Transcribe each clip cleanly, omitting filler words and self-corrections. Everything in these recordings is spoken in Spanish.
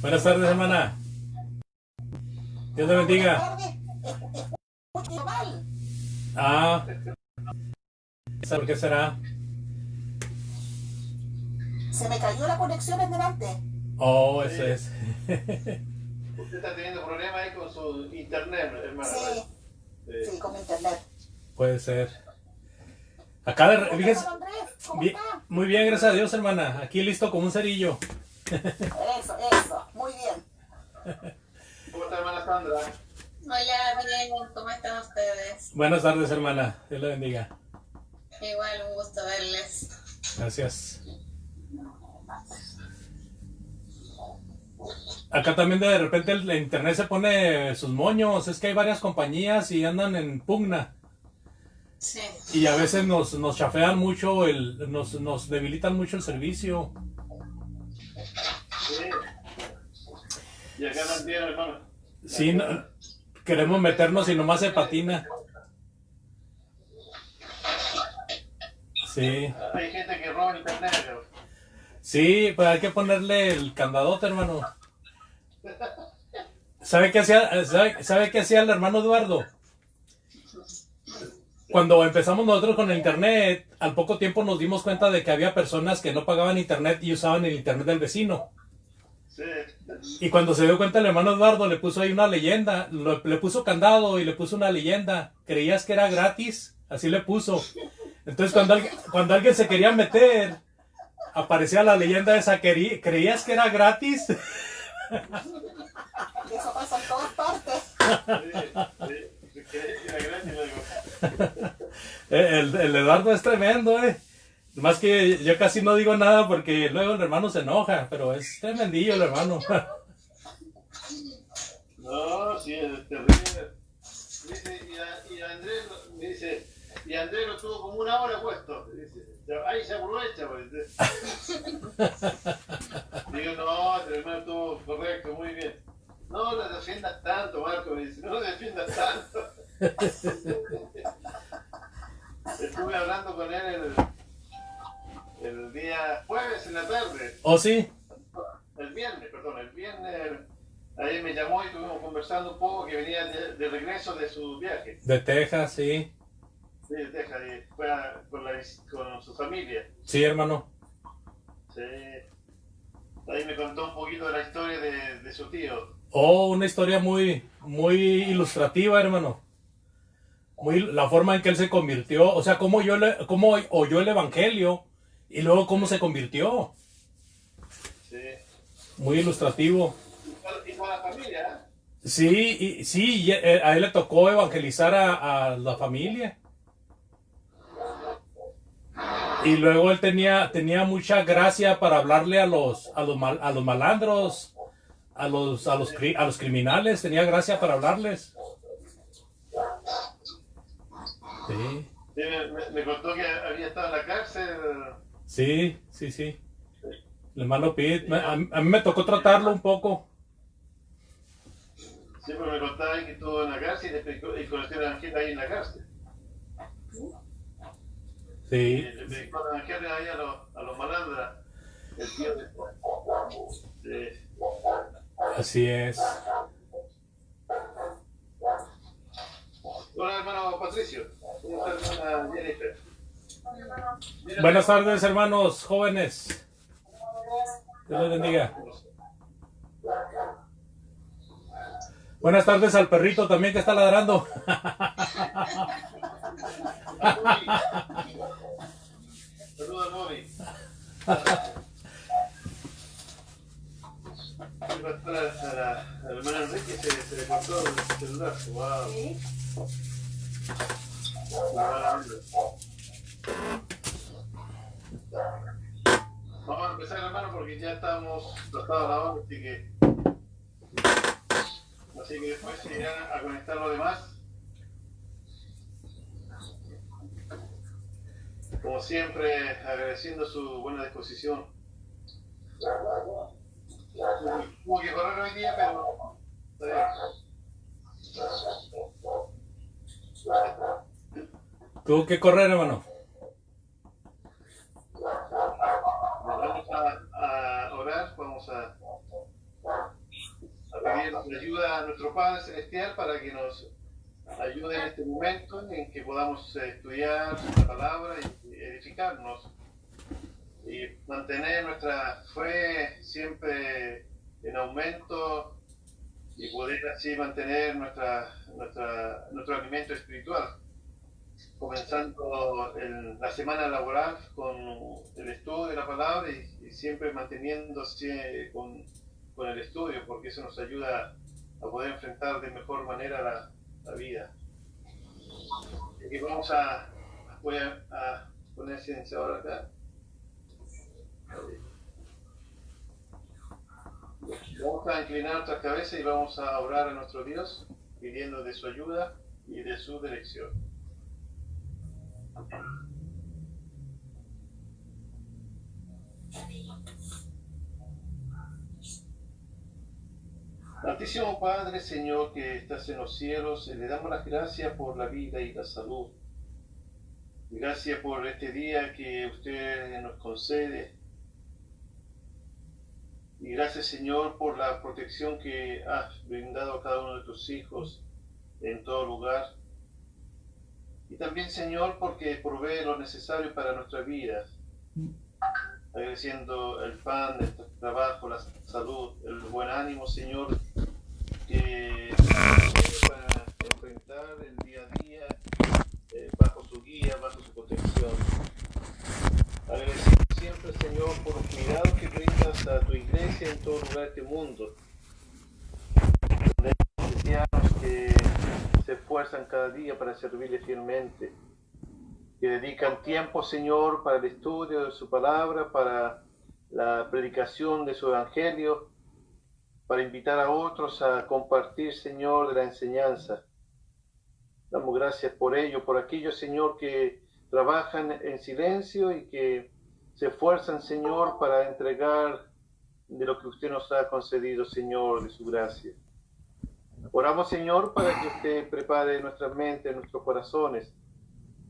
Buenas tardes, hermana. Dios te bendiga. Ah, ¿por qué será? Se me cayó la conexión en delante. Oh, eso es. Usted está teniendo problemas ahí con su internet, hermano. Sí, sí, con mi internet. Puede ser. Acá, ¿Cómo fíjese, está, don Andrés? ¿Cómo bien, está? muy bien, gracias a Dios, hermana. Aquí listo como un cerillo. Eso, muy bien. ¿Cómo está, hermana Sandra? Hola, bien, ¿cómo están ustedes? Buenas tardes, hermana. Dios la bendiga. Igual, un gusto verles. Gracias. Acá también de repente el internet se pone sus moños. Es que hay varias compañías y andan en pugna. Sí. Y a veces nos chafean mucho, nos debilitan mucho el servicio. Sí. Y acá no entiendo, hermano. Sí, queremos meternos y nomás se patina. Sí. Hay gente que roba el internet, pero... Sí, pues hay que ponerle el candadote, hermano. ¿Sabe qué hacía el hermano Eduardo? Cuando empezamos nosotros con el internet, al poco tiempo nos dimos cuenta de que había personas que no pagaban internet y usaban el internet del vecino. Sí. Y cuando se dio cuenta el hermano Eduardo le puso ahí una leyenda, le puso candado y le puso una leyenda. ¿Creías que era gratis? Así le puso. Entonces cuando alguien se quería meter, aparecía la leyenda esa, ¿creías que era gratis? Eso pasa en todas partes. Sí. Gracias, luego. El Eduardo es tremendo, Más que yo casi no digo nada porque luego el hermano se enoja, pero es tremendillo el hermano. No, sí, es terrible. Dice, y Andrés me dice, y Andrés lo tuvo como una hora puesto. Dice, ahí se aprovecha, pues. Digo, no, el hermano estuvo correcto, muy bien. No lo defiendas tanto, Marco, me dice, no lo defiendas tanto. Estuve hablando con él el día jueves en la tarde. ¿Oh, sí? El viernes, ahí me llamó y estuvimos conversando un poco que venía de regreso de su viaje. De Texas, sí. Sí, de Texas, y fue con su familia. Sí, hermano. Sí. Ahí me contó un poquito de la historia de su tío. Oh, una historia muy, muy ilustrativa, hermano. La forma en que él se convirtió, o sea, cómo oyó el evangelio y luego cómo se convirtió. Sí. Muy ilustrativo. Y con la familia, Sí, sí, a él le tocó evangelizar a la familia. Y luego él tenía mucha gracia para hablarle a los malandros, a los criminales, tenía gracia para hablarles. Sí, sí, me contó que había estado en la cárcel. sí, sí, sí. El hermano Pete, a mí me tocó tratarlo un poco. Siempre me contaba que estuvo en la cárcel y conoció a la gente ahí en la cárcel. Y Sí, le predicó el evangelio ahí a los malandros. El tío de... Sí. así es. Hola, hermano Patricio. ¿Cómo está, hermana Jennifer? Buenas tardes, hermanos jóvenes. Dios les bendiga. Buenas tardes al perrito también que está ladrando. Saludos al Bobby. A la hermana Enrique se le cortó el celular. Wow. Sí. Vamos a empezar, hermano, porque ya estamos tratados a la hora, así que después se irán a conectar los demás. Como siempre, agradeciendo su buena disposición. Tuvo que correr hoy día, pero Tuvo que correr, hermano. vamos a orar, vamos vamos a pedir ayuda a nuestro Padre Celestial para que nos ayude en este momento en que podamos estudiar la palabra y edificarnos y mantener nuestra fe siempre en aumento y poder así mantener nuestro alimento espiritual, comenzando la semana laboral con el estudio de la palabra y siempre manteniéndose con el estudio, porque eso nos ayuda a poder enfrentar de mejor manera la vida. Y voy a poner silenciador acá. Vamos a inclinar nuestra cabeza y vamos a orar a nuestro Dios, pidiendo de su ayuda y de su dirección. Santísimo Padre, Señor, que estás en los cielos, le damos las gracias por la vida y la salud. Gracias por este día que usted nos concede. Y gracias, Señor, por la protección que has brindado a cada uno de tus hijos en todo lugar. Y también, Señor, porque provee lo necesario para nuestra vida, agradeciendo el pan, el trabajo, la salud, el buen ánimo, Señor, que para enfrentar el día a día bajo su guía, bajo su protección. Agradecido siempre, Señor, por los cuidados que brindas a tu iglesia en todo lugar de este mundo. Donde hay cristianos que se esfuerzan cada día para servirle fielmente, que dedican tiempo, Señor, para el estudio de su palabra, para la predicación de su evangelio, para invitar a otros a compartir, Señor, de la enseñanza. Damos gracias por ello, por aquellos, Señor, que trabajan en silencio y que se esfuerzan, Señor, para entregar de lo que usted nos ha concedido, Señor, de su gracia. Oramos, Señor, para que usted prepare nuestra mente, nuestros corazones,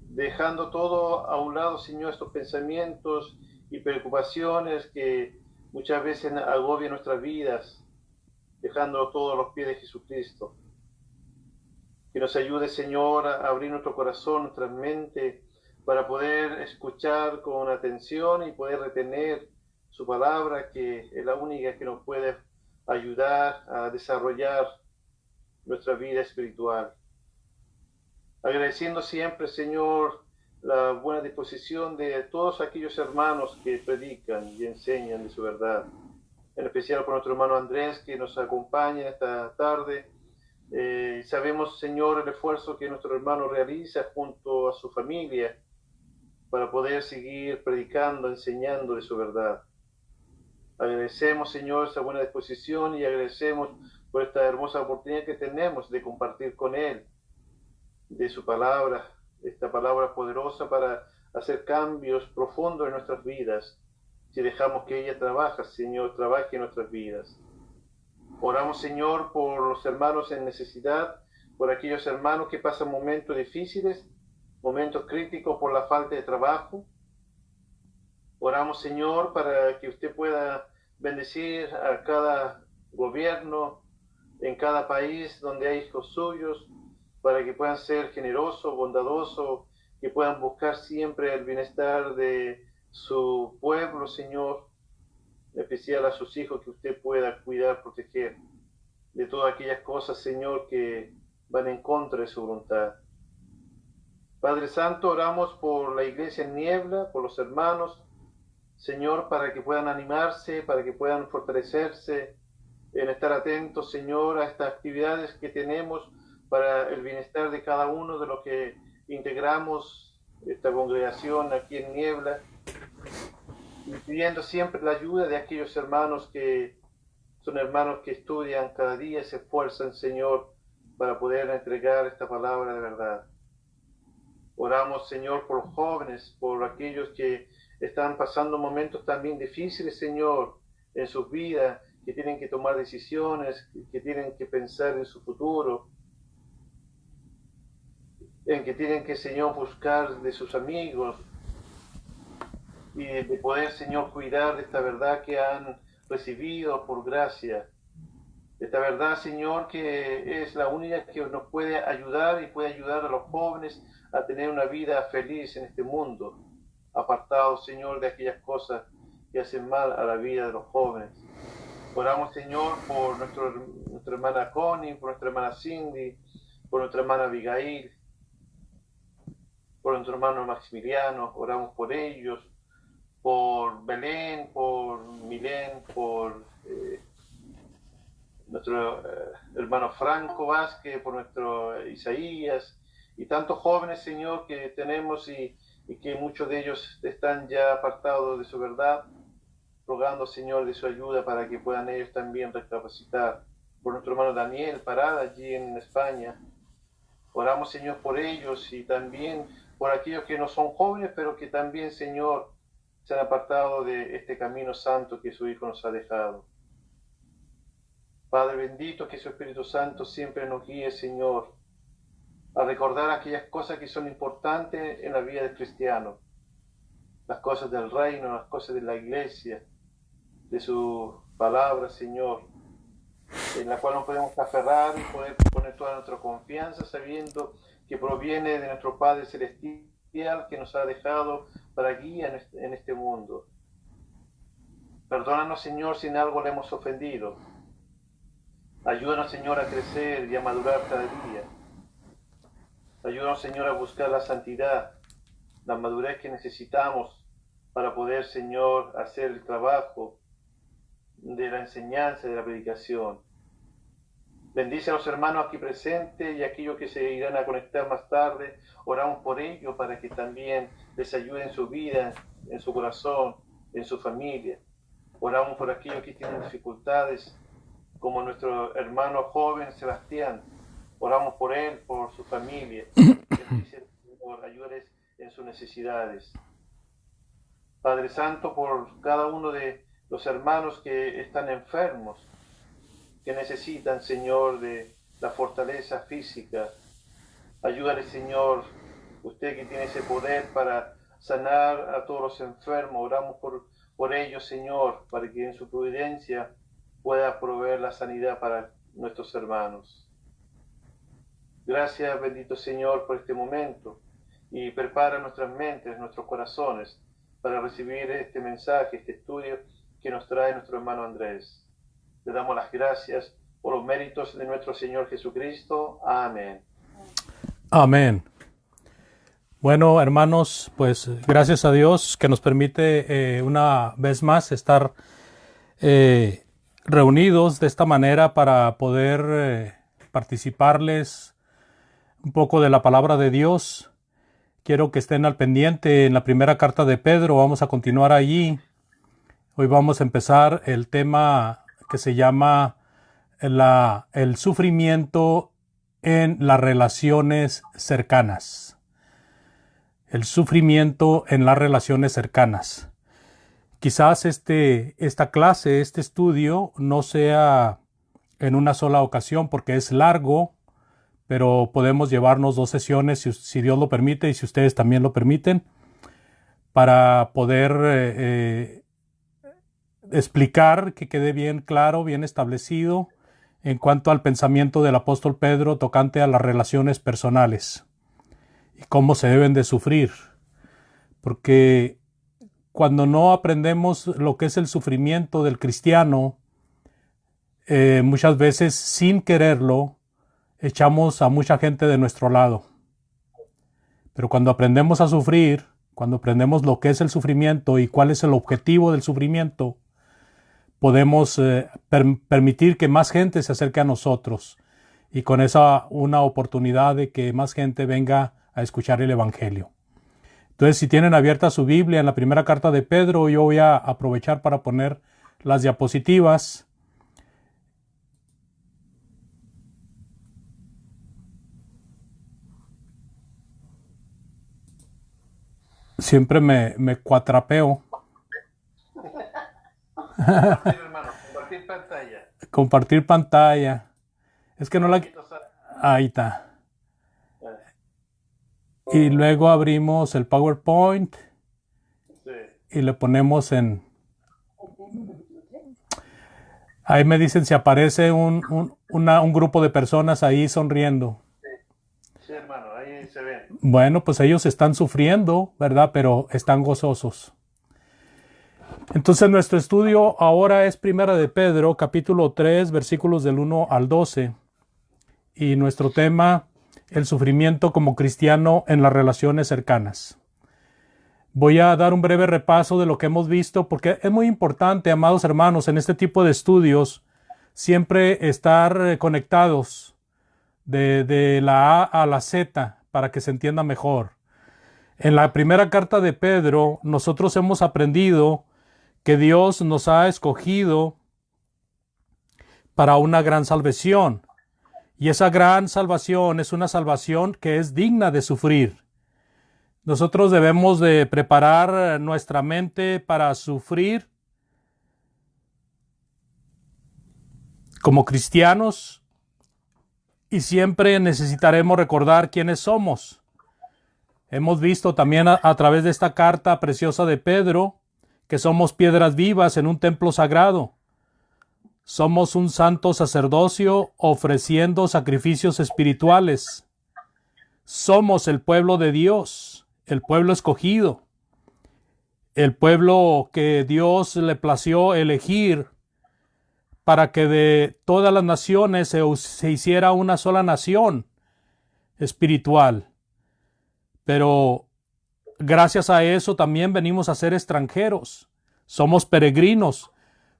dejando todo a un lado, Señor, estos pensamientos y preocupaciones que muchas veces agobian nuestras vidas, dejándolo todo a los pies de Jesucristo. Que nos ayude, Señor, a abrir nuestro corazón, nuestra mente, para poder escuchar con atención y poder retener su palabra, que es la única que nos puede ayudar a desarrollar nuestra vida espiritual. Agradeciendo siempre, Señor, la buena disposición de todos aquellos hermanos que predican y enseñan de su verdad. En especial por nuestro hermano Andrés, que nos acompaña esta tarde. Sabemos, Señor, el esfuerzo que nuestro hermano realiza junto a su familia para poder seguir predicando, enseñando de su verdad. Agradecemos, Señor, esa buena disposición y agradecemos por esta hermosa oportunidad que tenemos de compartir con Él de su palabra, esta palabra poderosa para hacer cambios profundos en nuestras vidas, si dejamos que ella trabaje, Señor, trabaje en nuestras vidas. Oramos, Señor, por los hermanos en necesidad, por aquellos hermanos que pasan momentos difíciles, momentos críticos por la falta de trabajo. Oramos, Señor, para que usted pueda bendecir a cada gobierno, en cada país donde hay hijos suyos, para que puedan ser generosos, bondadosos, que puedan buscar siempre el bienestar de su pueblo, Señor, en especial a sus hijos, que usted pueda cuidar, proteger de todas aquellas cosas, Señor, que van en contra de su voluntad. Padre Santo, oramos por la iglesia en Niebla, por los hermanos, Señor, para que puedan animarse, para que puedan fortalecerse, en estar atentos, Señor, a estas actividades que tenemos para el bienestar de cada uno de los que integramos esta congregación aquí en Niebla, y pidiendo siempre la ayuda de aquellos hermanos que son hermanos que estudian cada día y se esfuerzan, Señor, para poder entregar esta palabra de verdad. Oramos, Señor, por los jóvenes, por aquellos que están pasando momentos también difíciles, Señor, en sus vidas, que tienen que tomar decisiones, que tienen que pensar en su futuro, en que tienen que, Señor, buscar de sus amigos y de poder, Señor, cuidar de esta verdad que han recibido por gracia. Esta verdad, Señor, que es la única que nos puede ayudar y puede ayudar a los jóvenes a tener una vida feliz en este mundo, apartados, Señor, de aquellas cosas que hacen mal a la vida de los jóvenes. Oramos, Señor, por nuestra hermana Connie, por nuestra hermana Cindy, por nuestra hermana Abigail, por nuestro hermano Maximiliano. Oramos por ellos, por Belén, por Milén, por nuestro hermano Franco Vázquez, por nuestro Isaías, y tantos jóvenes, Señor, que tenemos y que muchos de ellos están ya apartados de su verdad, rogando, Señor, de su ayuda para que puedan ellos también recapacitar. Por nuestro hermano Daniel Parada allí en España, oramos, Señor, por ellos y también por aquellos que no son jóvenes, pero que también, Señor, se han apartado de este camino santo que su Hijo nos ha dejado. Padre bendito, que su Espíritu Santo siempre nos guíe, Señor, a recordar aquellas cosas que son importantes en la vida del cristiano, las cosas del reino, las cosas de la iglesia, de su palabra, Señor, en la cual nos podemos aferrar y poder poner toda nuestra confianza, sabiendo que proviene de nuestro Padre Celestial, que nos ha dejado para guía en este mundo. Perdónanos, Señor, si en algo le hemos ofendido. Ayúdanos, Señor, a crecer y a madurar cada día. Ayúdanos, Señor, a buscar la santidad, la madurez que necesitamos para poder, Señor, hacer el trabajo de la enseñanza y de la predicación. Bendice a los hermanos aquí presentes y a aquellos que se irán a conectar más tarde. Oramos por ellos para que también les ayude en su vida, en su corazón, en su familia. Oramos por aquellos que tienen dificultades, como nuestro hermano joven Sebastián. Oramos por él, por su familia. Bendice, Señor, ayúdales en sus necesidades. Padre Santo, por cada uno de los hermanos que están enfermos, que necesitan, Señor, de la fortaleza física. Ayúdale, Señor, usted que tiene ese poder para sanar a todos los enfermos. Oramos por ellos, Señor, para que en su providencia pueda proveer la sanidad para nuestros hermanos. Gracias, bendito Señor, por este momento, y prepara nuestras mentes, nuestros corazones, para recibir este mensaje, este estudio que nos trae nuestro hermano Andrés. Le damos las gracias por los méritos de nuestro Señor Jesucristo. Amén. Amén. Bueno, hermanos, pues gracias a Dios que nos permite una vez más estar reunidos de esta manera para poder participarles un poco de la palabra de Dios. Quiero que estén al pendiente en la primera carta de Pedro. Vamos a continuar allí. Hoy vamos a empezar el tema que se llama el sufrimiento en las relaciones cercanas. El sufrimiento en las relaciones cercanas. Quizás esta clase, este estudio, no sea en una sola ocasión porque es largo, pero podemos llevarnos 2 sesiones si Dios lo permite y si ustedes también lo permiten, para poder explicar, que quede bien claro, bien establecido en cuanto al pensamiento del apóstol Pedro tocante a las relaciones personales y cómo se deben de sufrir. Porque cuando no aprendemos lo que es el sufrimiento del cristiano, muchas veces sin quererlo, echamos a mucha gente de nuestro lado. Pero cuando aprendemos a sufrir, cuando aprendemos lo que es el sufrimiento y cuál es el objetivo del sufrimiento, podemos permitir que más gente se acerque a nosotros y con esa una oportunidad de que más gente venga a escuchar el Evangelio. Entonces, si tienen abierta su Biblia en la primera carta de Pedro, yo voy a aprovechar para poner las diapositivas. Siempre me cuatrapeo. Compartir, hermano, compartir pantalla. Compartir pantalla. Es que no la... Ahí está. Y luego abrimos el PowerPoint Sí. y le ponemos en Ahí me dicen si aparece un grupo de personas ahí sonriendo. Sí, hermano, ahí se ven. Bueno, pues ellos están sufriendo, ¿verdad? Pero están gozosos. Entonces nuestro estudio ahora es Primera de Pedro, capítulo 3, versículos del 1 al 12. Y nuestro tema, el sufrimiento como cristiano en las relaciones cercanas. Voy a dar un breve repaso de lo que hemos visto, porque es muy importante, amados hermanos, en este tipo de estudios, siempre estar conectados de la A a la Z para que se entienda mejor. En la primera carta de Pedro, nosotros hemos aprendido que Dios nos ha escogido para una gran salvación. Y esa gran salvación es una salvación que es digna de sufrir. Nosotros debemos de preparar nuestra mente para sufrir como cristianos y siempre necesitaremos recordar quiénes somos. Hemos visto también a través de esta carta preciosa de Pedro que somos piedras vivas en un templo sagrado. Somos un santo sacerdocio ofreciendo sacrificios espirituales. Somos el pueblo de Dios, el pueblo escogido, el pueblo que Dios le plació elegir para que de todas las naciones se hiciera una sola nación espiritual. Pero gracias a eso también venimos a ser extranjeros. Somos peregrinos,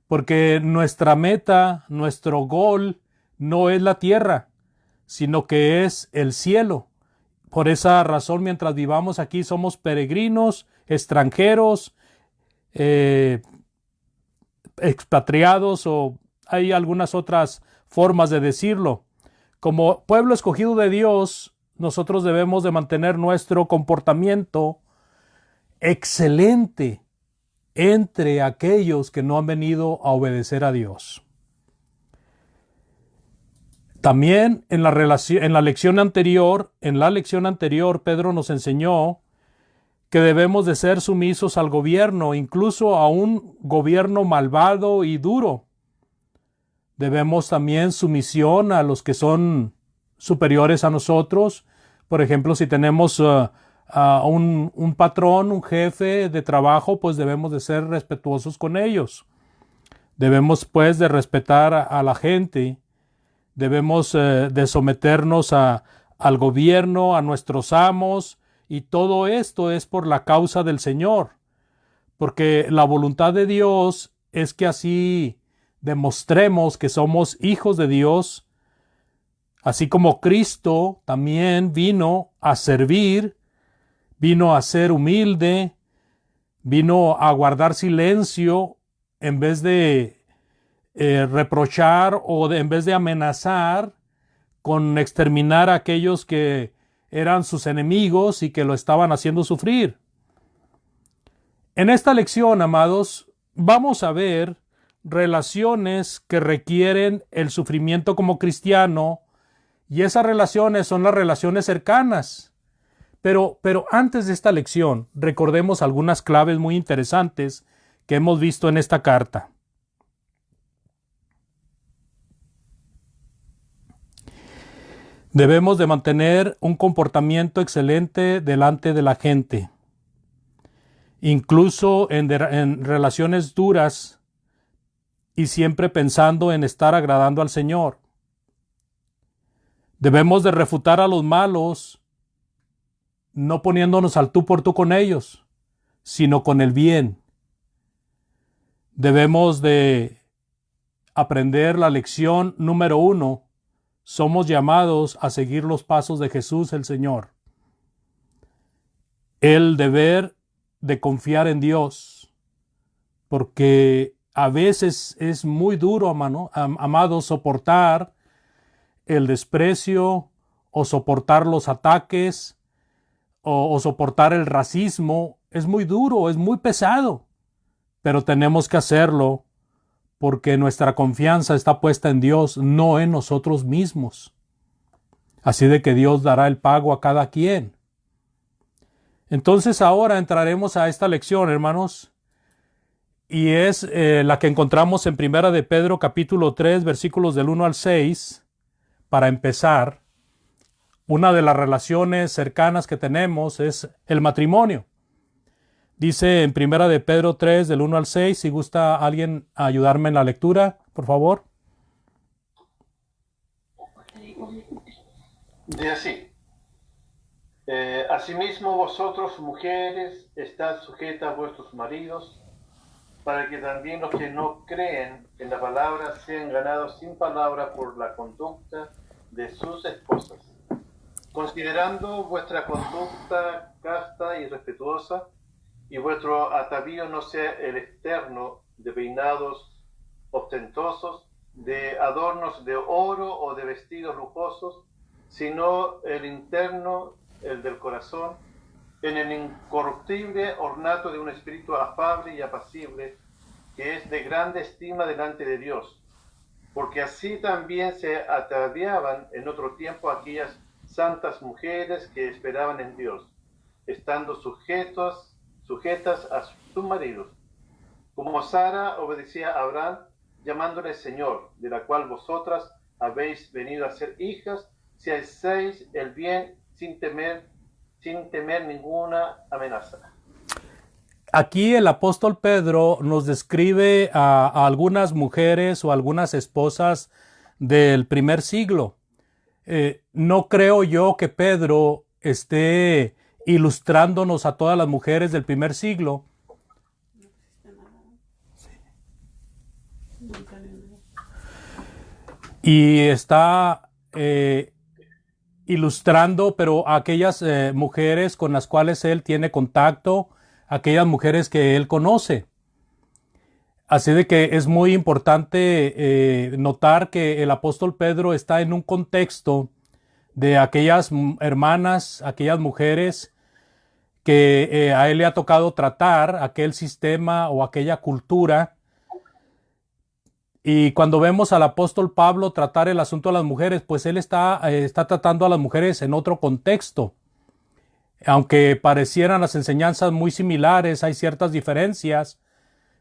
porque nuestra meta, nuestro gol, no es la tierra, sino que es el cielo. Por esa razón, mientras vivamos aquí, somos peregrinos, extranjeros, expatriados, o hay algunas otras formas de decirlo. Como pueblo escogido de Dios, nosotros debemos de mantener nuestro comportamiento excelente entre aquellos que no han venido a obedecer a Dios. También en la lección anterior, Pedro nos enseñó que debemos de ser sumisos al gobierno, incluso a un gobierno malvado y duro. Debemos también sumisión a los que son superiores a nosotros. Por ejemplo, si tenemos a un patrón, un jefe de trabajo, pues debemos de ser respetuosos con ellos. Debemos pues de respetar a la gente. Debemos de someternos al gobierno, a nuestros amos, y todo esto es por la causa del Señor, porque la voluntad de Dios es que así demostremos que somos hijos de Dios, así como Cristo también vino a servir, vino a ser humilde, vino a guardar silencio en vez de reprochar o en vez de amenazar con exterminar a aquellos que eran sus enemigos y que lo estaban haciendo sufrir. En esta lección, amados, vamos a ver relaciones que requieren el sufrimiento como cristiano, y esas relaciones son las relaciones cercanas. Pero antes de esta lección, recordemos algunas claves muy interesantes que hemos visto en esta carta. Debemos de mantener un comportamiento excelente delante de la gente, incluso en relaciones duras, y siempre pensando en estar agradando al Señor. Debemos de refutar a los malos, no poniéndonos al tú por tú con ellos, sino con el bien. Debemos de aprender la lección número 1. Somos llamados a seguir los pasos de Jesús el Señor. El deber de confiar en Dios, porque a veces es muy duro, amados, soportar el desprecio o soportar los ataques o soportar el racismo. Es muy duro, es muy pesado, pero tenemos que hacerlo porque nuestra confianza está puesta en Dios, no en nosotros mismos. Así de que Dios dará el pago a cada quien. Entonces ahora entraremos a esta lección, hermanos, y es la que encontramos en Primera de Pedro capítulo 3 versículos del 1 al 6. Para empezar, una de las relaciones cercanas que tenemos es el matrimonio. Dice en Primera de Pedro 3 del 1 al 6, si gusta alguien ayudarme en la lectura, por favor. Dice así: asimismo vosotros, mujeres, estad sujetas a vuestros maridos, para que también los que no creen en la palabra sean ganados sin palabra por la conducta de sus esposas, considerando vuestra conducta casta y respetuosa, y vuestro atavío no sea el externo de peinados ostentosos, de adornos de oro o de vestidos lujosos, sino el interno, el del corazón, en el incorruptible ornato de un espíritu afable y apacible, que es de grande estima delante de Dios, porque así también se ataviaban en otro tiempo aquellas santas mujeres que esperaban en Dios, estando sujetas a sus maridos, como Sara obedecía a Abraham, llamándole Señor, de la cual vosotras habéis venido a ser hijas, si hacéis el bien sin temer ninguna amenaza. Aquí el apóstol Pedro nos describe a algunas mujeres o algunas esposas del primer siglo. No creo yo que Pedro esté ilustrándonos a todas las mujeres del primer siglo. Y está ilustrando, pero a aquellas mujeres con las cuales él tiene contacto, aquellas mujeres que él conoce. Así de que es muy importante notar que el apóstol Pedro está en un contexto de aquellas hermanas, aquellas mujeres que a él le ha tocado tratar, aquel sistema o aquella cultura. Y cuando vemos al apóstol Pablo tratar el asunto de las mujeres, pues él está tratando a las mujeres en otro contexto. Aunque parecieran las enseñanzas muy similares, hay ciertas diferencias,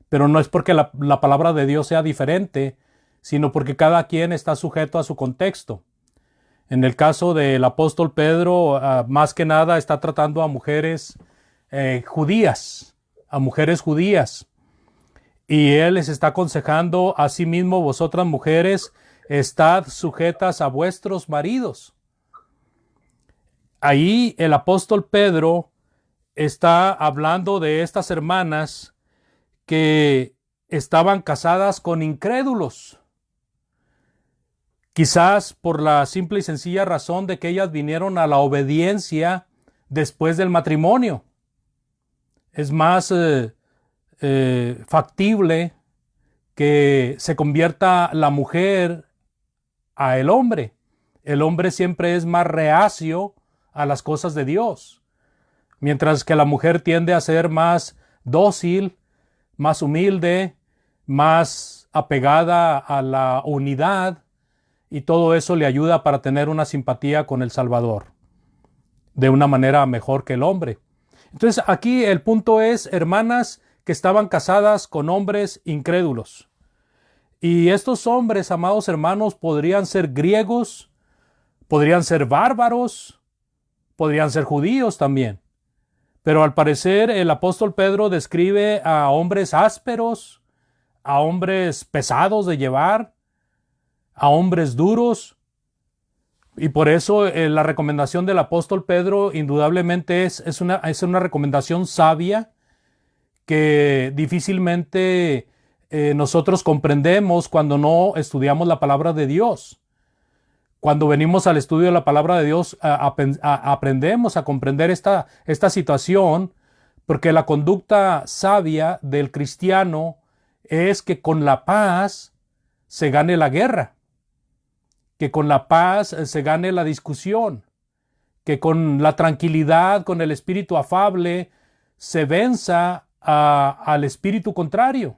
pero no es porque la palabra de Dios sea diferente, sino porque cada quien está sujeto a su contexto. En el caso del apóstol Pedro, más que nada está tratando a mujeres judías, y él les está aconsejando: asimismo vosotras mujeres, estad sujetas a vuestros maridos. Ahí el apóstol Pedro está hablando de estas hermanas que estaban casadas con incrédulos. Quizás por la simple y sencilla razón de que ellas vinieron a la obediencia después del matrimonio. Es más factible que se convierta la mujer a el hombre. El hombre siempre es más reacio a las cosas de Dios, mientras que la mujer tiende a ser más dócil, más humilde, más apegada a la unidad, y todo eso le ayuda para tener una simpatía con el Salvador de una manera mejor que el hombre. Entonces aquí el punto es hermanas que estaban casadas con hombres incrédulos. Y estos hombres, amados hermanos, podrían ser griegos, podrían ser bárbaros, podrían ser judíos también. Pero al parecer el apóstol Pedro describe a hombres ásperos, a hombres pesados de llevar, a hombres duros. Y por eso la recomendación del apóstol Pedro indudablemente es una recomendación sabia que difícilmente nosotros comprendemos cuando no estudiamos la palabra de Dios. Cuando venimos al estudio de la palabra de Dios, aprendemos a comprender esta situación, porque la conducta sabia del cristiano es que con la paz se gane la guerra, que con la paz se gane la discusión, que con la tranquilidad, con el espíritu afable, se venza al espíritu contrario.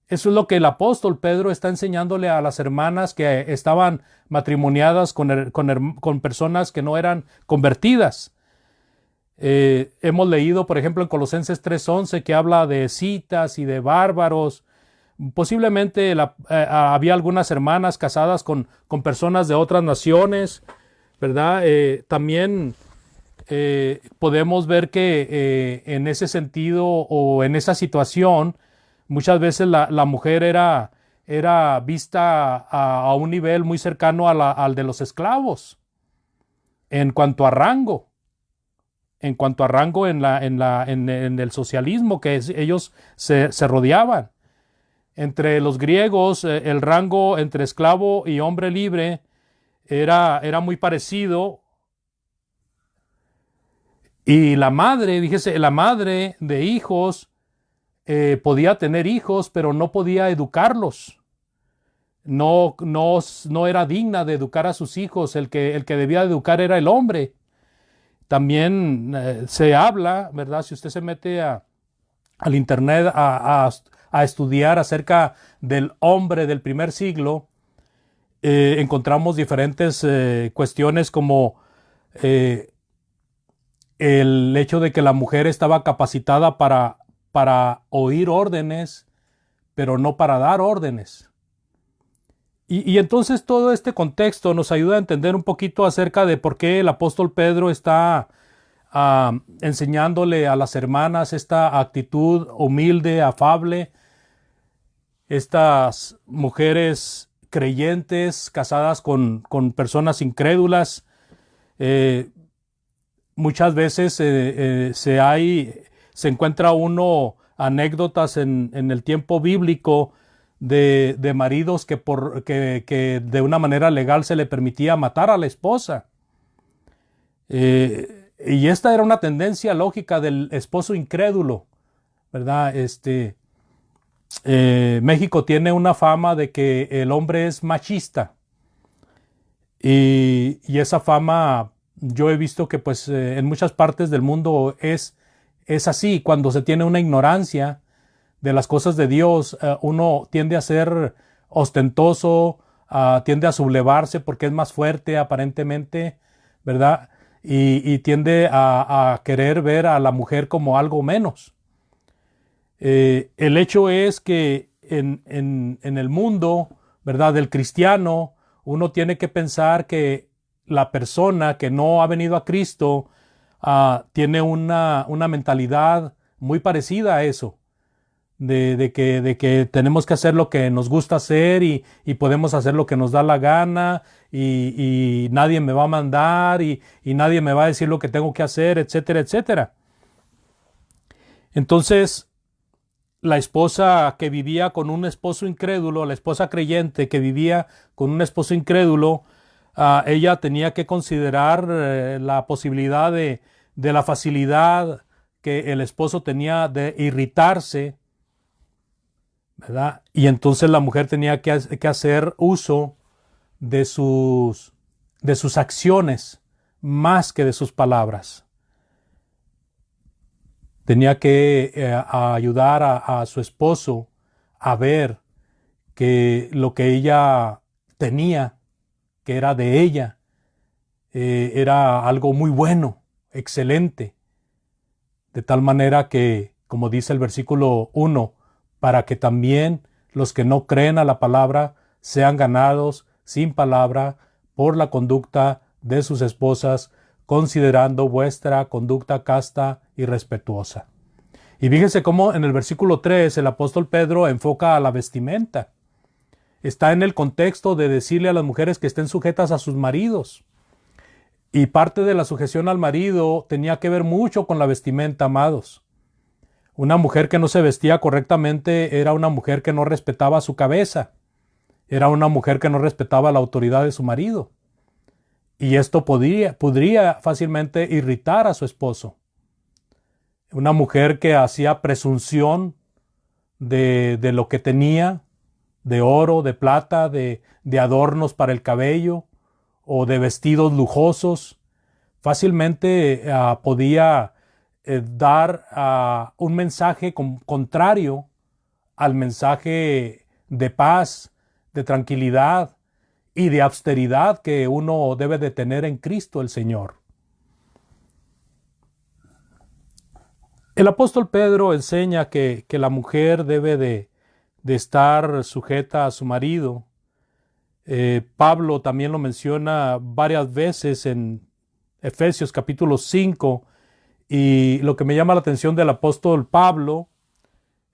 Eso es lo que el apóstol Pedro está enseñándole a las hermanas que estaban matrimoniadas con personas que no eran convertidas. Hemos leído, por ejemplo, en Colosenses 3:11, que habla de escitas y de bárbaros. Posiblemente había algunas hermanas casadas con personas de otras naciones, ¿verdad? También podemos ver que en ese sentido o en esa situación, muchas veces la mujer era vista a un nivel muy cercano al de los esclavos en cuanto a rango. En cuanto a rango en el socialismo que ellos se rodeaban. Entre los griegos, el rango entre esclavo y hombre libre era muy parecido. Y la madre, fíjese, la madre de hijos podía tener hijos, pero no podía educarlos. No era digna de educar a sus hijos. El que debía educar era el hombre. También se habla, ¿verdad? Si usted se mete al internet a estudiar acerca del hombre del primer siglo, encontramos diferentes cuestiones como el hecho de que la mujer estaba capacitada para oír órdenes, pero no para dar órdenes. Y entonces todo este contexto nos ayuda a entender un poquito acerca de por qué el apóstol Pedro está enseñándole a las hermanas esta actitud humilde, afable. Estas mujeres creyentes casadas con personas incrédulas, muchas veces se encuentra uno anécdotas en el tiempo bíblico de maridos que de una manera legal se le permitía matar a la esposa. Y esta era una tendencia lógica del esposo incrédulo, ¿verdad? México tiene una fama de que el hombre es machista. Y esa fama yo he visto que pues en muchas partes del mundo es así. Cuando se tiene una ignorancia de las cosas de Dios, uno tiende a ser ostentoso, tiende a sublevarse porque es más fuerte aparentemente, ¿verdad? Y tiende a querer ver a la mujer como algo menos. El hecho es que en el mundo, ¿verdad?, del cristiano, uno tiene que pensar que la persona que no ha venido a Cristo tiene una mentalidad muy parecida a eso. De que tenemos que hacer lo que nos gusta hacer y podemos hacer lo que nos da la gana y nadie me va a mandar y nadie me va a decir lo que tengo que hacer, etcétera, etcétera. Entonces, la esposa que vivía con un esposo incrédulo, la esposa creyente que vivía con un esposo incrédulo, ella tenía que considerar la posibilidad de la facilidad que el esposo tenía de irritarse, ¿verdad? Y entonces la mujer tenía que hacer uso de sus acciones más que de sus palabras. Tenía que ayudar a su esposo a ver que lo que ella tenía, que era de ella, era algo muy bueno, excelente. De tal manera que, como dice el versículo 1, para que también los que no creen a la palabra sean ganados sin palabra por la conducta de sus esposas, considerando vuestra conducta casta y respetuosa. Y fíjense cómo en el versículo 3 el apóstol Pedro enfoca a la vestimenta. Está en el contexto de decirle a las mujeres que estén sujetas a sus maridos. Y parte de la sujeción al marido tenía que ver mucho con la vestimenta, amados. Una mujer que no se vestía correctamente era una mujer que no respetaba su cabeza. Era una mujer que no respetaba la autoridad de su marido. Y esto podría fácilmente irritar a su esposo. Una mujer que hacía presunción de lo que tenía, de oro, de plata, de adornos para el cabello o de vestidos lujosos, fácilmente podía dar un mensaje contrario al mensaje de paz, de tranquilidad y de austeridad que uno debe de tener en Cristo el Señor. El apóstol Pedro enseña que la mujer debe de estar sujeta a su marido. Pablo también lo menciona varias veces en Efesios capítulo 5, y lo que me llama la atención del apóstol Pablo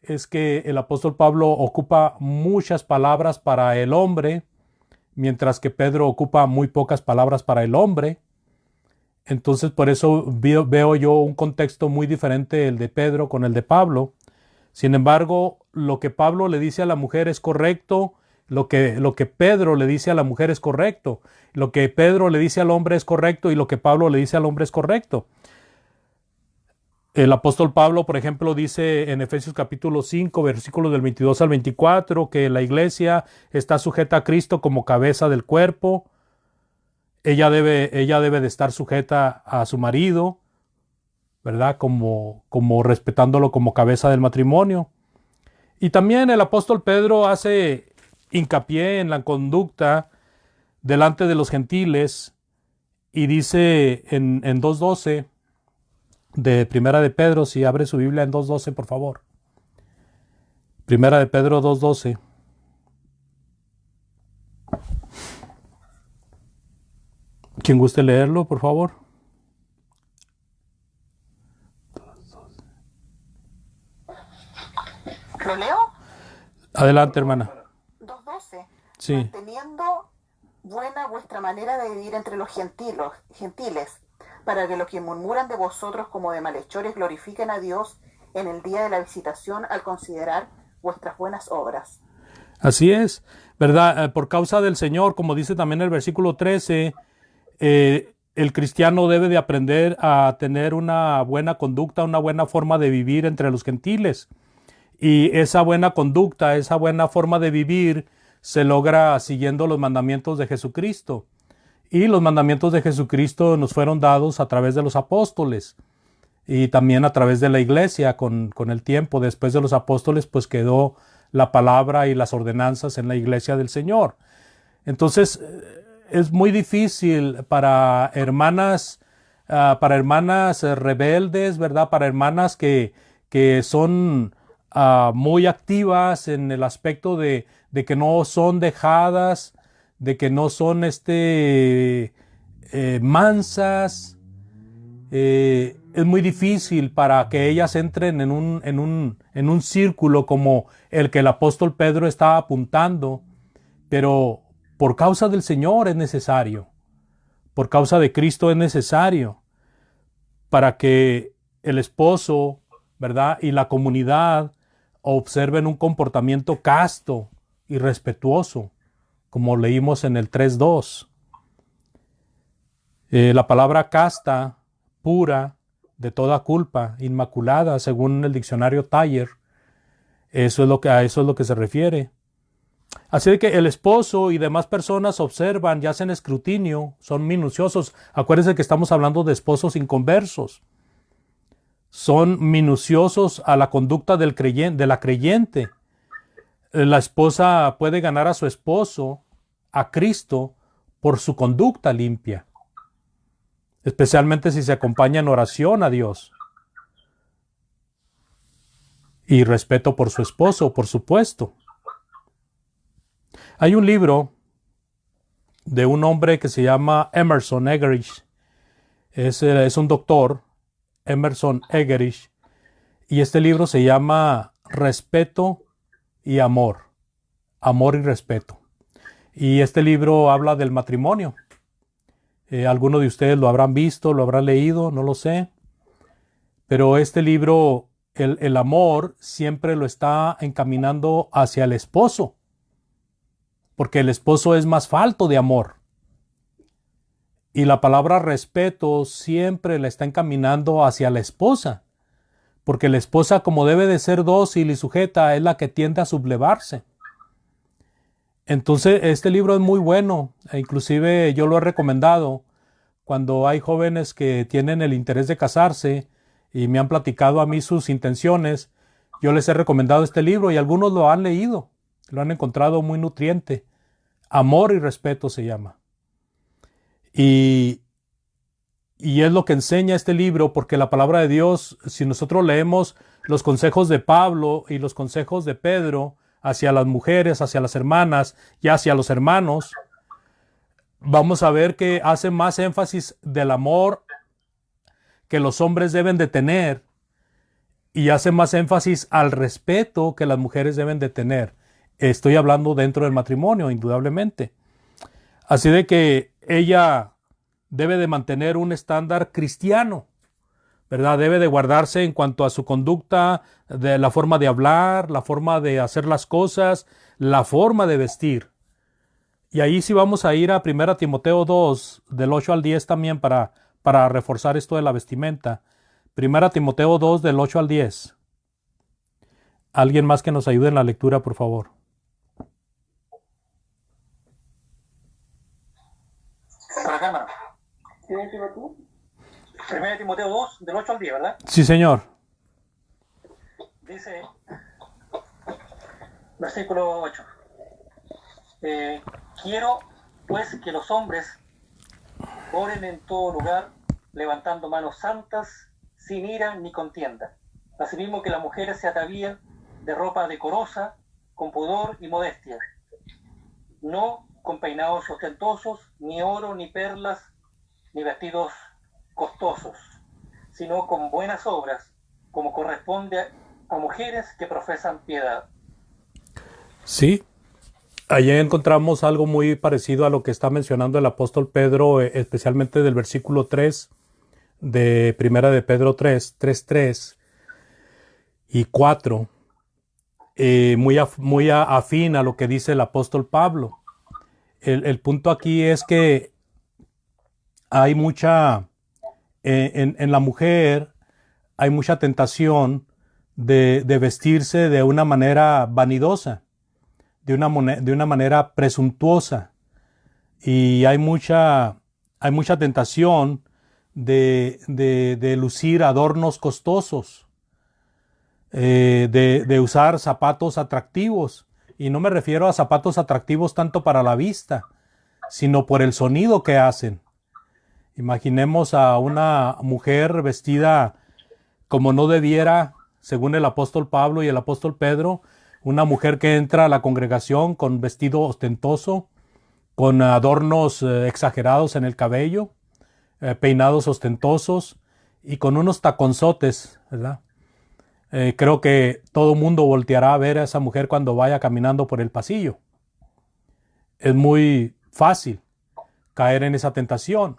es que el apóstol Pablo ocupa muchas palabras para el hombre, mientras que Pedro ocupa muy pocas palabras para el hombre. Entonces por eso veo yo un contexto muy diferente el de Pedro con el de Pablo. Sin embargo, lo que Pablo le dice a la mujer es correcto, lo que Pedro le dice a la mujer es correcto, lo que Pedro le dice al hombre es correcto y lo que Pablo le dice al hombre es correcto. El apóstol Pablo, por ejemplo, dice en Efesios capítulo 5, versículos del 22 al 24, que la iglesia está sujeta a Cristo como cabeza del cuerpo. Ella debe de estar sujeta a su marido, ¿verdad? Como respetándolo como cabeza del matrimonio. Y también el apóstol Pedro hace hincapié en la conducta delante de los gentiles y dice en 2:12 de Primera de Pedro, si abre su Biblia en 2:12, por favor. Primera de Pedro 2:12. ¿Quién guste leerlo, por favor? ¿Lo leo? Adelante, hermana. 2:12. Sí. Manteniendo buena vuestra manera de vivir entre los gentiles, para que los que murmuran de vosotros como de malhechores glorifiquen a Dios en el día de la visitación al considerar vuestras buenas obras. Así es, ¿verdad? Por causa del Señor, como dice también el versículo 13, el cristiano debe de aprender a tener una buena conducta, una buena forma de vivir entre los gentiles. Y esa buena conducta, esa buena forma de vivir se logra siguiendo los mandamientos de Jesucristo. Y los mandamientos de Jesucristo nos fueron dados a través de los apóstoles y también a través de la iglesia con el tiempo. Después de los apóstoles, pues quedó la palabra y las ordenanzas en la iglesia del Señor. Entonces, es muy difícil para hermanas rebeldes, ¿verdad? Para hermanas que son muy activas en el aspecto de que no son dejadas, de que no son mansas. Es muy difícil para que ellas entren en un círculo como el que el apóstol Pedro está apuntando, pero por causa del Señor es necesario, por causa de Cristo es necesario, para que el esposo, ¿verdad?, y la comunidad observen un comportamiento casto y respetuoso, como leímos en el 3:2. La palabra casta, pura, de toda culpa, inmaculada, según el diccionario Thayer, a eso es lo que se refiere. Así de que el esposo y demás personas observan y hacen escrutinio, son minuciosos. Acuérdense que estamos hablando de esposos inconversos. Son minuciosos a la conducta de la creyente. La esposa puede ganar a su esposo, a Cristo, por su conducta limpia, especialmente si se acompaña en oración a Dios. Y respeto por su esposo, por supuesto. Hay un libro de un hombre que se llama Emerson Eggerichs. Es un doctor, Emerson Eggerichs, y este libro se llama Respeto y Amor. Amor y respeto. Y este libro habla del matrimonio. Algunos de ustedes lo habrán visto, lo habrán leído, no lo sé. Pero este libro, el amor, siempre lo está encaminando hacia el esposo, porque el esposo es más falto de amor. Y la palabra respeto siempre la está encaminando hacia la esposa, porque la esposa, como debe de ser dócil y sujeta, es la que tiende a sublevarse. Entonces, este libro es muy bueno, e inclusive yo lo he recomendado cuando hay jóvenes que tienen el interés de casarse y me han platicado a mí sus intenciones. Yo les he recomendado este libro y algunos lo han leído, lo han encontrado muy nutriente. Amor y respeto se llama. Y Y es lo que enseña este libro, porque la palabra de Dios, si nosotros leemos los consejos de Pablo y los consejos de Pedro hacia las mujeres, hacia las hermanas y hacia los hermanos, vamos a ver que hace más énfasis del amor que los hombres deben de tener y hace más énfasis al respeto que las mujeres deben de tener. Estoy hablando dentro del matrimonio, indudablemente. Así de que ella debe de mantener un estándar cristiano, ¿verdad? Debe de guardarse en cuanto a su conducta, de la forma de hablar, la forma de hacer las cosas, la forma de vestir. Y ahí sí vamos a ir a 1 Timoteo 2, del 8 al 10 también para reforzar esto de la vestimenta. 1 Timoteo 2, del 8 al 10. Alguien más que nos ayude en la lectura, por favor. Por acá, hermano. 1 Timoteo 2, del 8 al 10, ¿verdad? Sí, señor. Dice, versículo 8. Quiero, pues, que los hombres oren en todo lugar, levantando manos santas, sin ira ni contienda. Asimismo que las mujeres se atavíen de ropa decorosa, con pudor y modestia, no con peinados ostentosos, ni oro, ni perlas, ni vestidos costosos, sino con buenas obras, como corresponde a mujeres que profesan piedad. Sí, allí encontramos algo muy parecido a lo que está mencionando el apóstol Pedro, especialmente del versículo 3 de 1 de Pedro 3 y 4, muy afín a lo que dice el apóstol Pablo. El punto aquí es que hay mucha, en la mujer, hay mucha tentación de vestirse de una manera vanidosa, de una manera presuntuosa. Y hay mucha tentación de lucir adornos costosos, de usar zapatos atractivos. Y no me refiero a zapatos atractivos tanto para la vista, sino por el sonido que hacen. Imaginemos a una mujer vestida como no debiera, según el apóstol Pablo y el apóstol Pedro, una mujer que entra a la congregación con vestido ostentoso, con adornos exagerados en el cabello, peinados ostentosos y con unos taconzotes, ¿verdad? Creo que todo mundo volteará a ver a esa mujer cuando vaya caminando por el pasillo. Es muy fácil caer en esa tentación.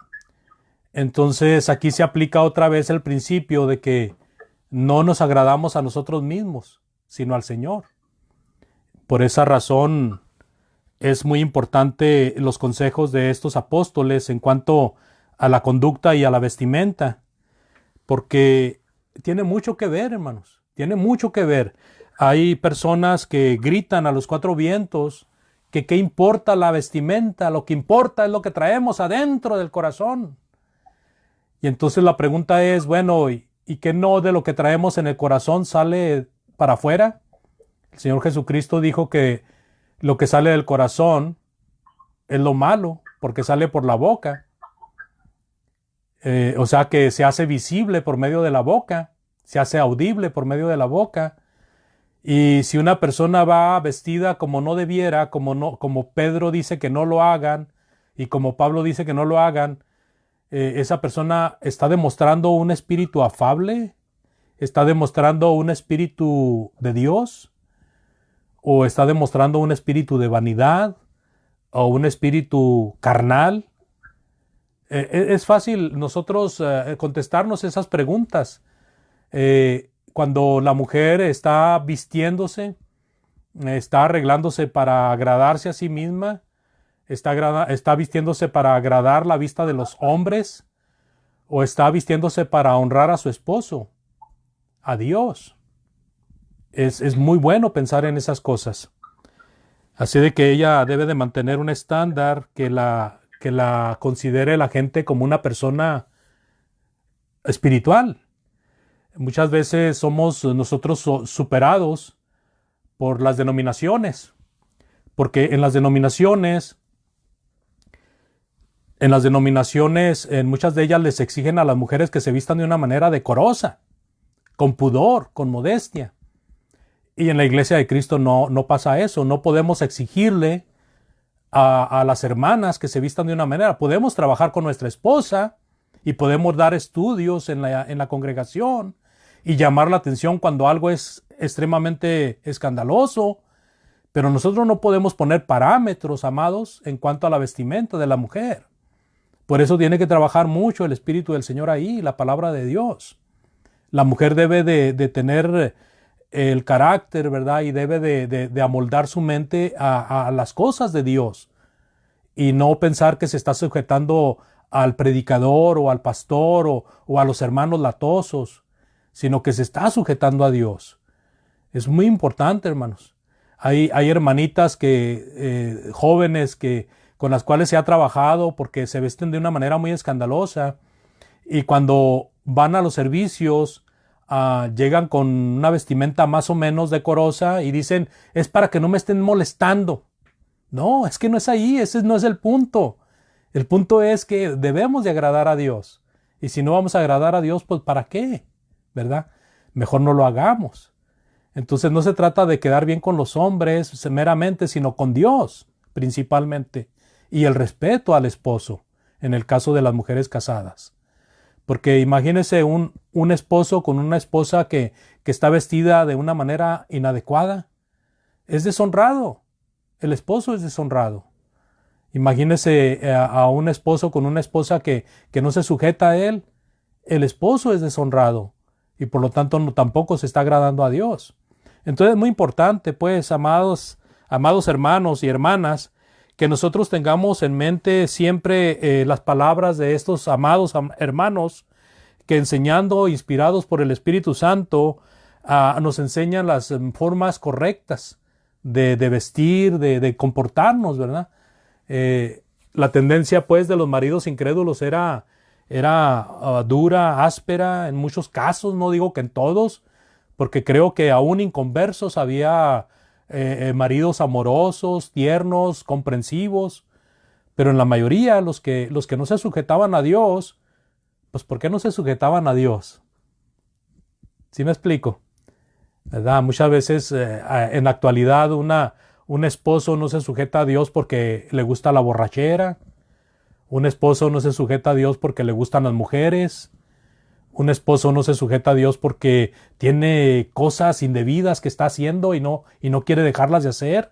Entonces aquí se aplica otra vez el principio de que no nos agradamos a nosotros mismos, sino al Señor. Por esa razón es muy importante los consejos de estos apóstoles en cuanto a la conducta y a la vestimenta, porque tiene mucho que ver, hermanos. Tiene mucho que ver. Hay personas que gritan a los cuatro vientos que qué importa la vestimenta, lo que importa es lo que traemos adentro del corazón. Y entonces la pregunta es, bueno, ¿y qué no de lo que traemos en el corazón sale para afuera? El Señor Jesucristo dijo que lo que sale del corazón es lo malo, porque sale por la boca. O sea que se hace visible por medio de la boca. Se hace audible por medio de la boca. Y si una persona va vestida como no debiera, como Pedro dice que no lo hagan, y como Pablo dice que no lo hagan, esa persona está demostrando un espíritu afable, está demostrando un espíritu de Dios, o está demostrando un espíritu de vanidad, o un espíritu carnal. Es fácil nosotros contestarnos esas preguntas. Cuando la mujer está vistiéndose, está arreglándose para agradarse a sí misma, está vistiéndose para agradar la vista de los hombres, o está vistiéndose para honrar a su esposo, a Dios. Es muy bueno pensar en esas cosas. Así de que ella debe de mantener un estándar que la considere la gente como una persona espiritual. Muchas veces somos nosotros superados por las denominaciones, porque en las denominaciones En las denominaciones, en muchas de ellas les exigen a las mujeres que se vistan de una manera decorosa, con pudor, con modestia. Y en la iglesia de Cristo no pasa eso. No podemos exigirle a las hermanas que se vistan de una manera. Podemos trabajar con nuestra esposa y podemos dar estudios en la congregación y llamar la atención cuando algo es extremadamente escandaloso. Pero nosotros no podemos poner parámetros, amados, en cuanto a la vestimenta de la mujer. Por eso tiene que trabajar mucho el Espíritu del Señor ahí, la palabra de Dios. La mujer debe de tener el carácter, ¿verdad? Y debe de amoldar su mente a las cosas de Dios. Y no pensar que se está sujetando al predicador o al pastor o a los hermanos latosos, sino que se está sujetando a Dios. Es muy importante, hermanos. Hay hermanitas jóvenes con las cuales se ha trabajado porque se visten de una manera muy escandalosa y cuando van a los servicios llegan con una vestimenta más o menos decorosa y dicen, es para que no me estén molestando. No, es que no es ahí, ese no es el punto. El punto es que debemos de agradar a Dios. Y si no vamos a agradar a Dios, pues ¿para qué? ¿Verdad? Mejor no lo hagamos. Entonces no se trata de quedar bien con los hombres meramente, sino con Dios principalmente. Y el respeto al esposo, en el caso de las mujeres casadas. Porque imagínese un esposo con una esposa que está vestida de una manera inadecuada. Es deshonrado. El esposo es deshonrado. Imagínese a un esposo con una esposa que no se sujeta a él. El esposo es deshonrado. Y por lo tanto tampoco se está agradando a Dios. Entonces es muy importante, pues, amados hermanos y hermanas, que nosotros tengamos en mente siempre las palabras de estos amados hermanos que enseñando, inspirados por el Espíritu Santo, nos enseñan las formas correctas de vestir, de comportarnos, ¿verdad? La tendencia, pues, de los maridos incrédulos era dura, áspera, en muchos casos, no digo que en todos, porque creo que aún inconversos había maridos amorosos, tiernos, comprensivos, pero en la mayoría los que no se sujetaban a Dios, pues ¿por qué no se sujetaban a Dios? ¿Sí me explico? ¿Verdad? Muchas veces en la actualidad un esposo no se sujeta a Dios porque le gusta la borrachera, un esposo no se sujeta a Dios porque le gustan las mujeres, un esposo no se sujeta a Dios porque tiene cosas indebidas que está haciendo y no quiere dejarlas de hacer.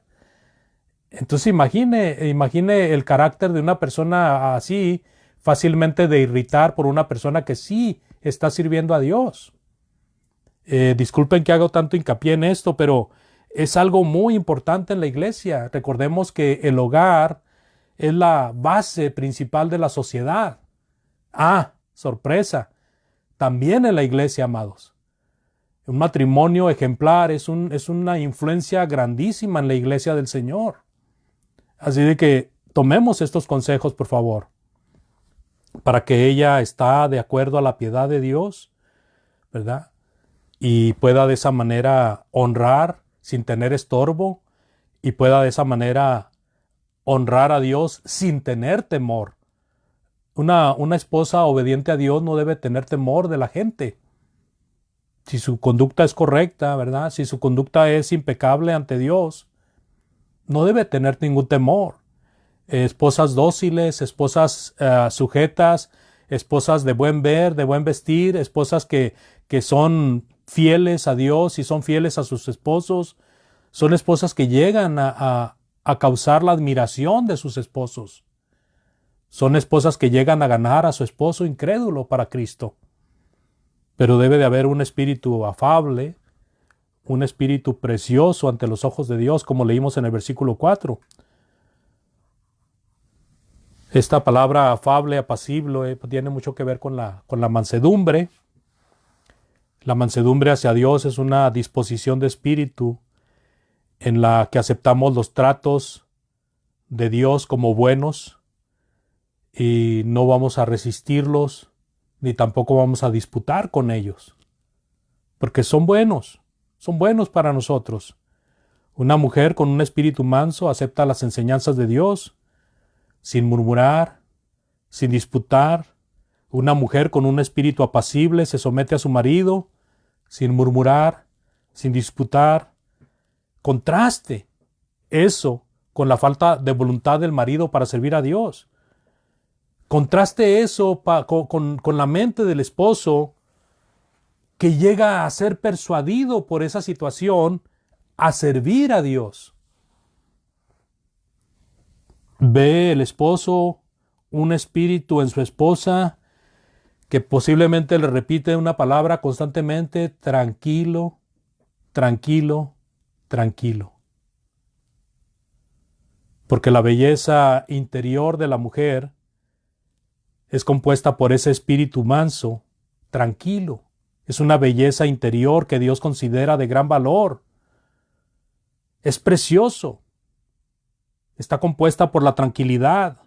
Entonces imagine el carácter de una persona así, fácilmente de irritar por una persona que sí está sirviendo a Dios. Disculpen que hago tanto hincapié en esto, pero es algo muy importante en la iglesia. Recordemos que el hogar es la base principal de la sociedad. Sorpresa. También en la iglesia, amados. Un matrimonio ejemplar es una influencia grandísima en la iglesia del Señor. Así de que tomemos estos consejos, por favor, para que ella está de acuerdo a la piedad de Dios, ¿verdad? Y pueda de esa manera honrar sin tener estorbo y pueda de esa manera honrar a Dios sin tener temor. Una esposa obediente a Dios no debe tener temor de la gente. Si su conducta es correcta, ¿verdad? Si su conducta es impecable ante Dios, no debe tener ningún temor. Esposas dóciles, esposas sujetas, esposas de buen ver, de buen vestir, esposas que son fieles a Dios y son fieles a sus esposos, son esposas que llegan a causar la admiración de sus esposos. Son esposas que llegan a ganar a su esposo incrédulo para Cristo. Pero debe de haber un espíritu afable, un espíritu precioso ante los ojos de Dios, como leímos en el versículo 4. Esta palabra afable, apacible, tiene mucho que ver con la mansedumbre. La mansedumbre hacia Dios es una disposición de espíritu en la que aceptamos los tratos de Dios como buenos y no vamos a resistirlos ni tampoco vamos a disputar con ellos, porque son buenos para nosotros. Una mujer con un espíritu manso acepta las enseñanzas de Dios sin murmurar, sin disputar. Una mujer con un espíritu apacible se somete a su marido, sin murmurar, sin disputar. Contraste eso con la falta de voluntad del marido para servir a Dios. Contraste eso con la mente del esposo que llega a ser persuadido por esa situación a servir a Dios. Ve el esposo un espíritu en su esposa que posiblemente le repite una palabra constantemente: tranquilo, tranquilo, tranquilo. Porque la belleza interior de la mujer es compuesta por ese espíritu manso, tranquilo. Es una belleza interior que Dios considera de gran valor. Es precioso. Está compuesta por la tranquilidad,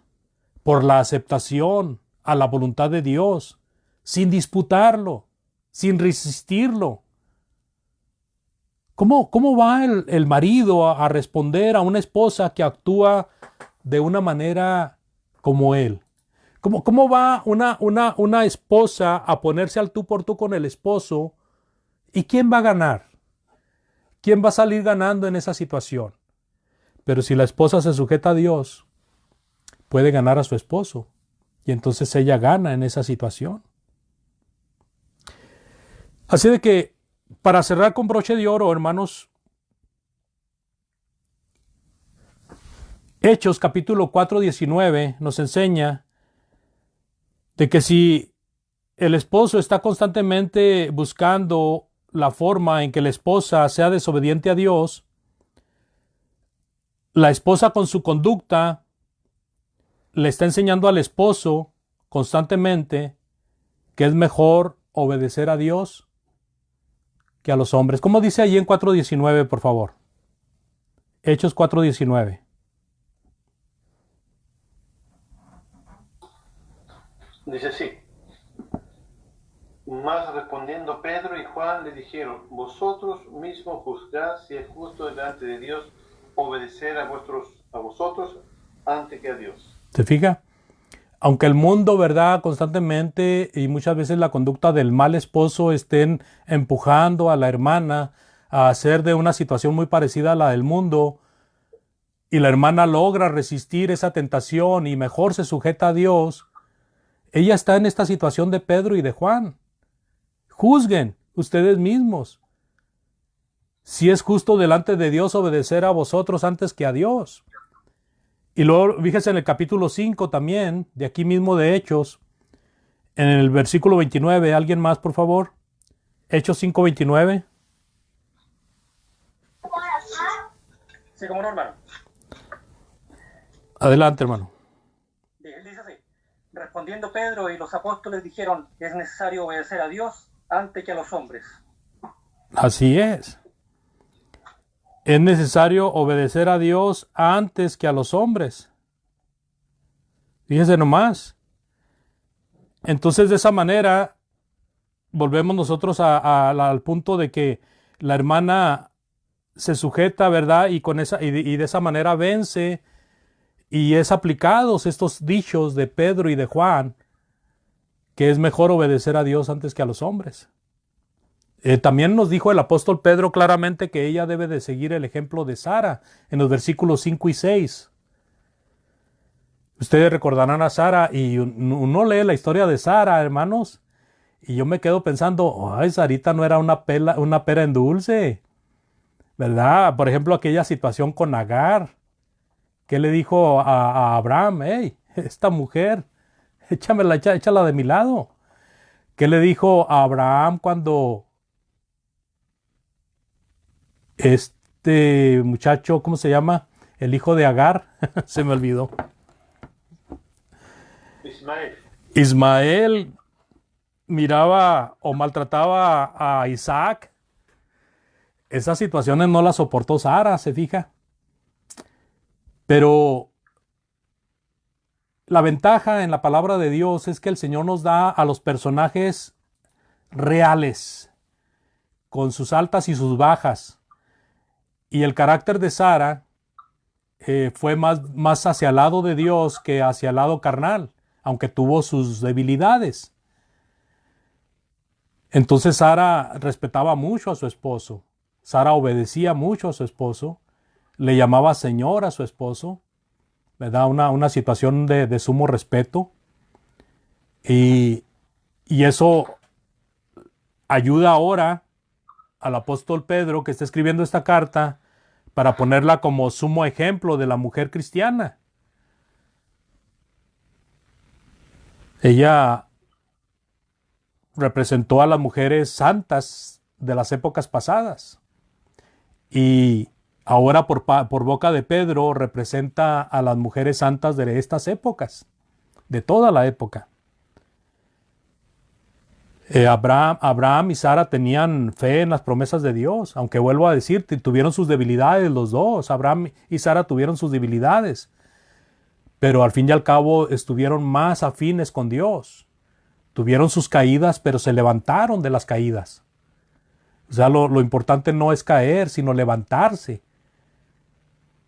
por la aceptación a la voluntad de Dios, sin disputarlo, sin resistirlo. ¿Cómo va el marido a responder a una esposa que actúa de una manera como él? ¿Cómo va una esposa a ponerse al tú por tú con el esposo? ¿Y quién va a ganar? ¿Quién va a salir ganando en esa situación? Pero si la esposa se sujeta a Dios, puede ganar a su esposo. Y entonces ella gana en esa situación. Así de que, para cerrar con broche de oro, hermanos, Hechos capítulo 4:19 nos enseña de que si el esposo está constantemente buscando la forma en que la esposa sea desobediente a Dios, la esposa con su conducta le está enseñando al esposo constantemente que es mejor obedecer a Dios que a los hombres. ¿Cómo dice allí en 4:19, por favor? Hechos 4:19. Dice así: mas respondiendo Pedro y Juan le dijeron: vosotros mismos juzgad si es justo delante de Dios obedecer a vosotros antes que a Dios. ¿Se fija? Aunque el mundo, ¿verdad?, constantemente y muchas veces la conducta del mal esposo estén empujando a la hermana a hacer de una situación muy parecida a la del mundo, y la hermana logra resistir esa tentación y mejor se sujeta a Dios, ella está en esta situación de Pedro y de Juan. Juzguen ustedes mismos si es justo delante de Dios obedecer a vosotros antes que a Dios. Y luego, fíjese en el capítulo 5 también, de aquí mismo de Hechos, en el versículo 29, ¿alguien más, por favor? Hechos 5:29. Sí, como no, hermano. Adelante, hermano. Dice así: respondiendo Pedro y los apóstoles dijeron: es necesario obedecer a Dios antes que a los hombres. Así es. Es necesario obedecer a Dios antes que a los hombres. Fíjense nomás. Entonces, de esa manera, volvemos nosotros al punto de que la hermana se sujeta, ¿verdad? Y de esa manera vence, y es aplicados estos dichos de Pedro y de Juan, que es mejor obedecer a Dios antes que a los hombres. También nos dijo el apóstol Pedro claramente que ella debe de seguir el ejemplo de Sara en los versículos 5 y 6. Ustedes recordarán a Sara, y uno lee la historia de Sara, hermanos, y yo me quedo pensando, ay, Sarita no era una pera en dulce, ¿verdad? Por ejemplo, aquella situación con Agar, que le dijo a Abraham: hey, esta mujer, échala de mi lado. ¿Qué le dijo a Abraham cuando este muchacho, ¿cómo se llama? El hijo de Agar, se me olvidó. Ismael miraba o maltrataba a Isaac. Esas situaciones no las soportó Sara, se fija. Pero la ventaja en la palabra de Dios es que el Señor nos da a los personajes reales, con sus altas y sus bajas. Y el carácter de Sara fue más hacia el lado de Dios que hacia el lado carnal, aunque tuvo sus debilidades. Entonces Sara respetaba mucho a su esposo. Sara obedecía mucho a su esposo. Le llamaba Señor a su esposo. ¿Verdad? Una situación de sumo respeto. Y eso ayuda ahora al apóstol Pedro, que está escribiendo esta carta, para ponerla como sumo ejemplo de la mujer cristiana. Ella representó a las mujeres santas de las épocas pasadas. Y ahora por boca de Pedro representa a las mujeres santas de estas épocas, de toda la época. Abraham y Sara tenían fe en las promesas de Dios, aunque vuelvo a decir, tuvieron sus debilidades los dos. Abraham y Sara tuvieron sus debilidades, pero al fin y al cabo estuvieron más afines con Dios. Tuvieron sus caídas, pero se levantaron de las caídas. O sea, lo importante no es caer, sino levantarse.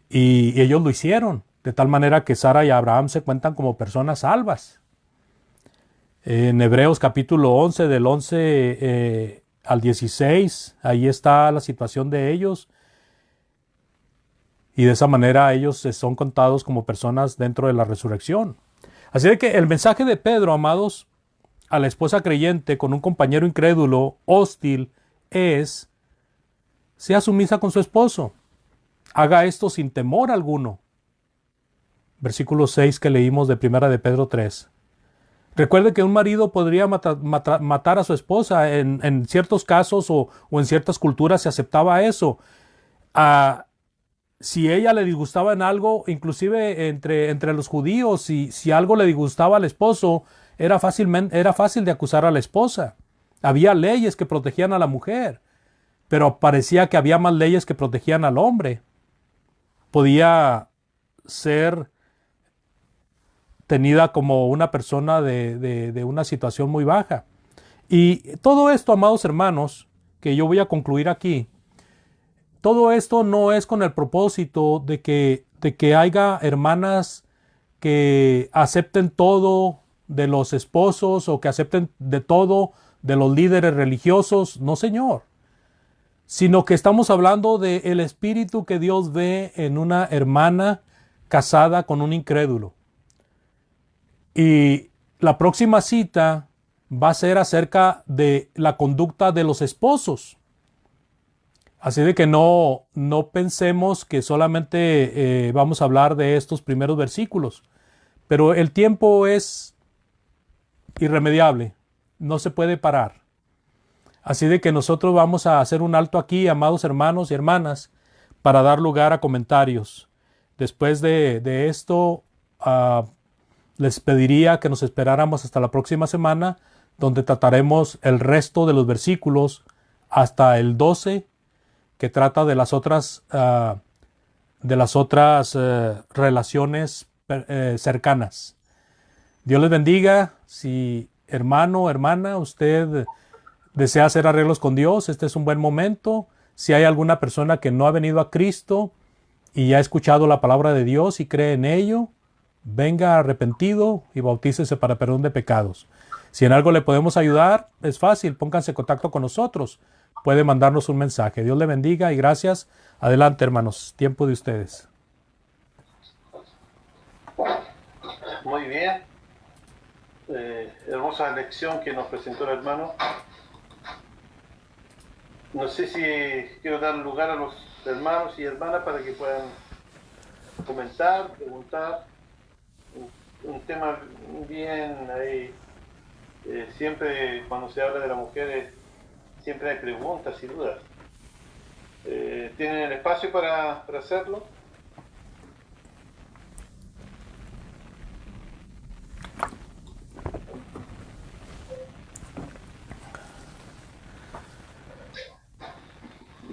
Y ellos lo hicieron, de tal manera que Sara y Abraham se cuentan como personas salvas. En Hebreos capítulo 11, del 11 al 16, ahí está la situación de ellos. Y de esa manera ellos son contados como personas dentro de la resurrección. Así de que el mensaje de Pedro, amados, a la esposa creyente con un compañero incrédulo, hostil, es: sea sumisa con su esposo. Haga esto sin temor alguno. Versículo 6 que leímos de 1 de Pedro 3. Recuerde que un marido podría matar a su esposa. En ciertos casos o en ciertas culturas se aceptaba eso. Si ella le disgustaba en algo, inclusive entre los judíos, si algo le disgustaba al esposo, era fácil de acusar a la esposa. Había leyes que protegían a la mujer, pero parecía que había más leyes que protegían al hombre. Podía ser tenida como una persona de una situación muy baja. Y todo esto, amados hermanos, que yo voy a concluir aquí, todo esto no es con el propósito de que haya hermanas que acepten todo de los esposos o que acepten de todo de los líderes religiosos. No, Señor. Sino que estamos hablando del espíritu que Dios ve en una hermana casada con un incrédulo. Y la próxima cita va a ser acerca de la conducta de los esposos. Así de que no pensemos que solamente vamos a hablar de estos primeros versículos. Pero el tiempo es irremediable. No se puede parar. Así de que nosotros vamos a hacer un alto aquí, amados hermanos y hermanas, para dar lugar a comentarios. Después de esto, les pediría que nos esperáramos hasta la próxima semana, donde trataremos el resto de los versículos hasta el 12, que trata de las otras relaciones cercanas. Dios les bendiga. Si hermano o hermana, usted desea hacer arreglos con Dios, este es un buen momento. Si hay alguna persona que no ha venido a Cristo y ya ha escuchado la palabra de Dios y cree en ello, venga arrepentido y bautícese para perdón de pecados. Si en algo le podemos ayudar, es fácil, pónganse en contacto con nosotros. Puede mandarnos un mensaje. Dios le bendiga y gracias. Adelante, hermanos, tiempo de ustedes. Muy bien. Hermosa lección que nos presentó el hermano. No sé si quiero dar lugar a los hermanos y hermanas para que puedan comentar, preguntar. Un tema bien ahí. Siempre cuando se habla de las mujeres, siempre hay preguntas y dudas. ¿Tienen el espacio para hacerlo?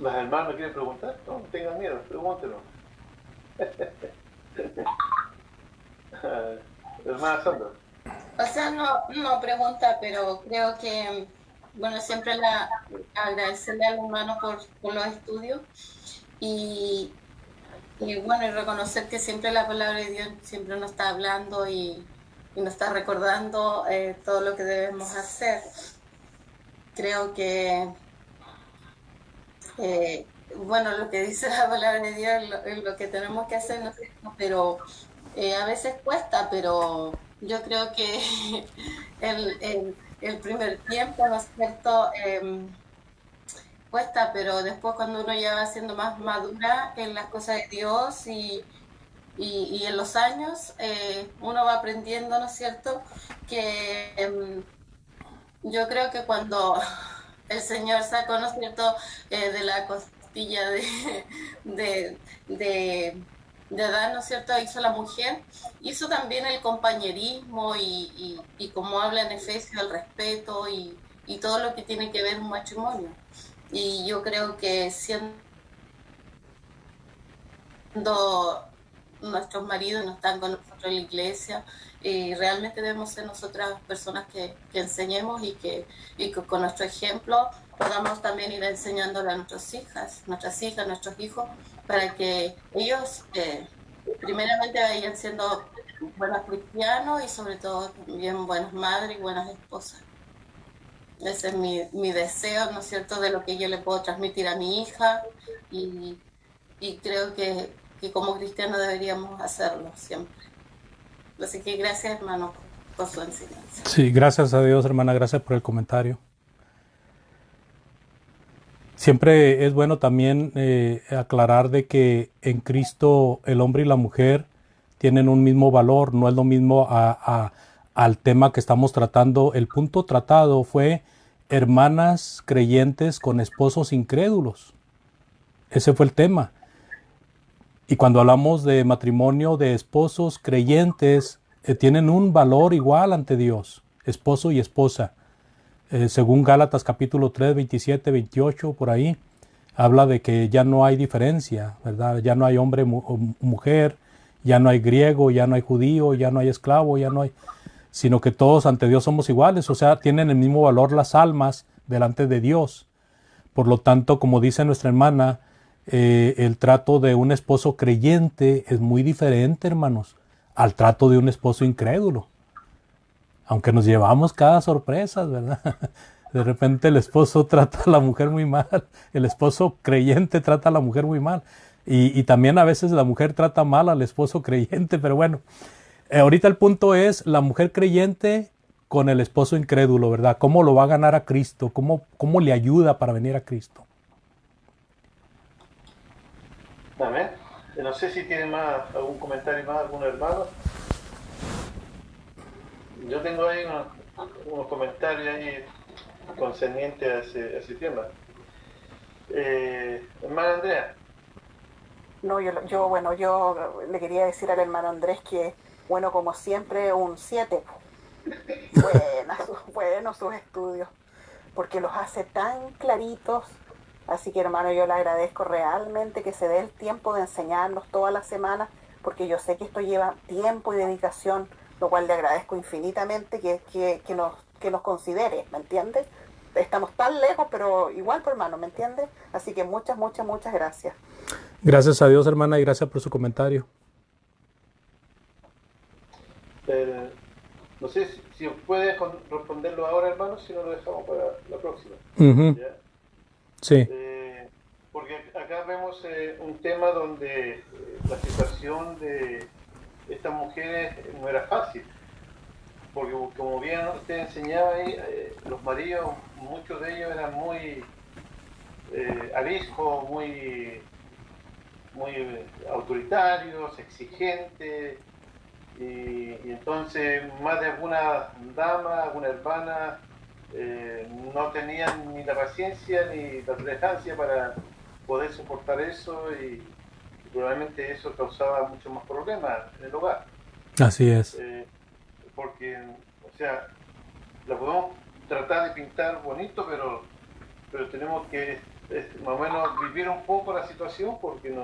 ¿Las hermanas quieren preguntar? No tengan miedo, pregúntenlo. Hermana Sandra. O sea, no pregunta, pero creo que, bueno, siempre agradecerle al hermano por los estudios y bueno, y reconocer que siempre la palabra de Dios siempre nos está hablando y nos está recordando todo lo que debemos hacer. Creo que, bueno, lo que dice la palabra de Dios es lo que tenemos que hacer, ¿no es cierto? Pero a veces cuesta, pero yo creo que el primer tiempo, ¿no es cierto? Cuesta, pero después cuando uno ya va siendo más madura en las cosas de Dios y en los años, uno va aprendiendo, ¿no es cierto? Que yo creo que cuando el Señor sacó, ¿no es cierto?, de la costilla de, de, de Adán, ¿no es cierto?, hizo la mujer, hizo también el compañerismo y como habla en Efesios, el respeto y todo lo que tiene que ver un matrimonio. Y yo creo que siendo nuestros maridos no están con nosotros en la iglesia, realmente debemos ser nosotras personas que enseñemos y que con nuestro ejemplo podamos también ir enseñándole a nuestras hijas, nuestros hijos, para que ellos primeramente vayan siendo buenos cristianos y sobre todo también buenas madres y buenas esposas. Ese es mi deseo, ¿no es cierto?, de lo que yo le puedo transmitir a mi hija y creo que como cristianos deberíamos hacerlo siempre. Así que gracias, hermano, por su enseñanza. Sí, gracias a Dios, hermana, gracias por el comentario. Siempre es bueno también aclarar de que en Cristo el hombre y la mujer tienen un mismo valor, no es lo mismo al tema que estamos tratando. El punto tratado fue hermanas creyentes con esposos incrédulos. Ese fue el tema. Y cuando hablamos de matrimonio de esposos creyentes, tienen un valor igual ante Dios, esposo y esposa. Según Gálatas capítulo 3, 27, 28, por ahí, habla de que ya no hay diferencia, ¿verdad? Ya no hay hombre o mujer, ya no hay griego, ya no hay judío, ya no hay esclavo, ya no hay... sino que todos ante Dios somos iguales, o sea, tienen el mismo valor las almas delante de Dios. Por lo tanto, como dice nuestra hermana, el trato de un esposo creyente es muy diferente, hermanos, al trato de un esposo incrédulo. Aunque nos llevamos cada sorpresa, ¿verdad? De repente el esposo trata a la mujer muy mal, el esposo creyente trata a la mujer muy mal. Y también a veces la mujer trata mal al esposo creyente, pero bueno. Ahorita el punto es la mujer creyente con el esposo incrédulo, ¿verdad? ¿Cómo lo va a ganar a Cristo? ¿Cómo le ayuda para venir a Cristo? Amén. No sé si tiene más algún comentario más, algún hermano. Yo tengo ahí unos comentarios ahí concernientes a ese tema. Hermana Andrea. No, yo le quería decir al hermano Andrés que, bueno, como siempre, un 7. Buenos sus estudios, porque los hace tan claritos. Así que, hermano, yo le agradezco realmente que se dé el tiempo de enseñarnos todas las semanas, porque yo sé que esto lleva tiempo y dedicación, lo cual le agradezco infinitamente que nos considere, ¿me entiendes? Estamos tan lejos, pero igual, pues, hermano, ¿me entiendes? Así que muchas gracias. Gracias a Dios, hermana, y gracias por su comentario. No sé si puede responderlo ahora, hermano, si no lo dejamos para la próxima. ¿Ya? Sí. Porque acá vemos un tema donde la situación de estas mujeres no era fácil. Porque como bien usted enseñaba ahí, los maridos, muchos de ellos eran muy ariscos, muy autoritarios, exigentes, y entonces más de alguna dama, alguna hermana no tenían ni la paciencia ni la tolerancia para poder soportar eso y probablemente eso causaba muchos más problemas en el hogar. Así es. Porque, o sea, la podemos tratar de pintar bonito, pero tenemos que más o menos vivir un poco la situación porque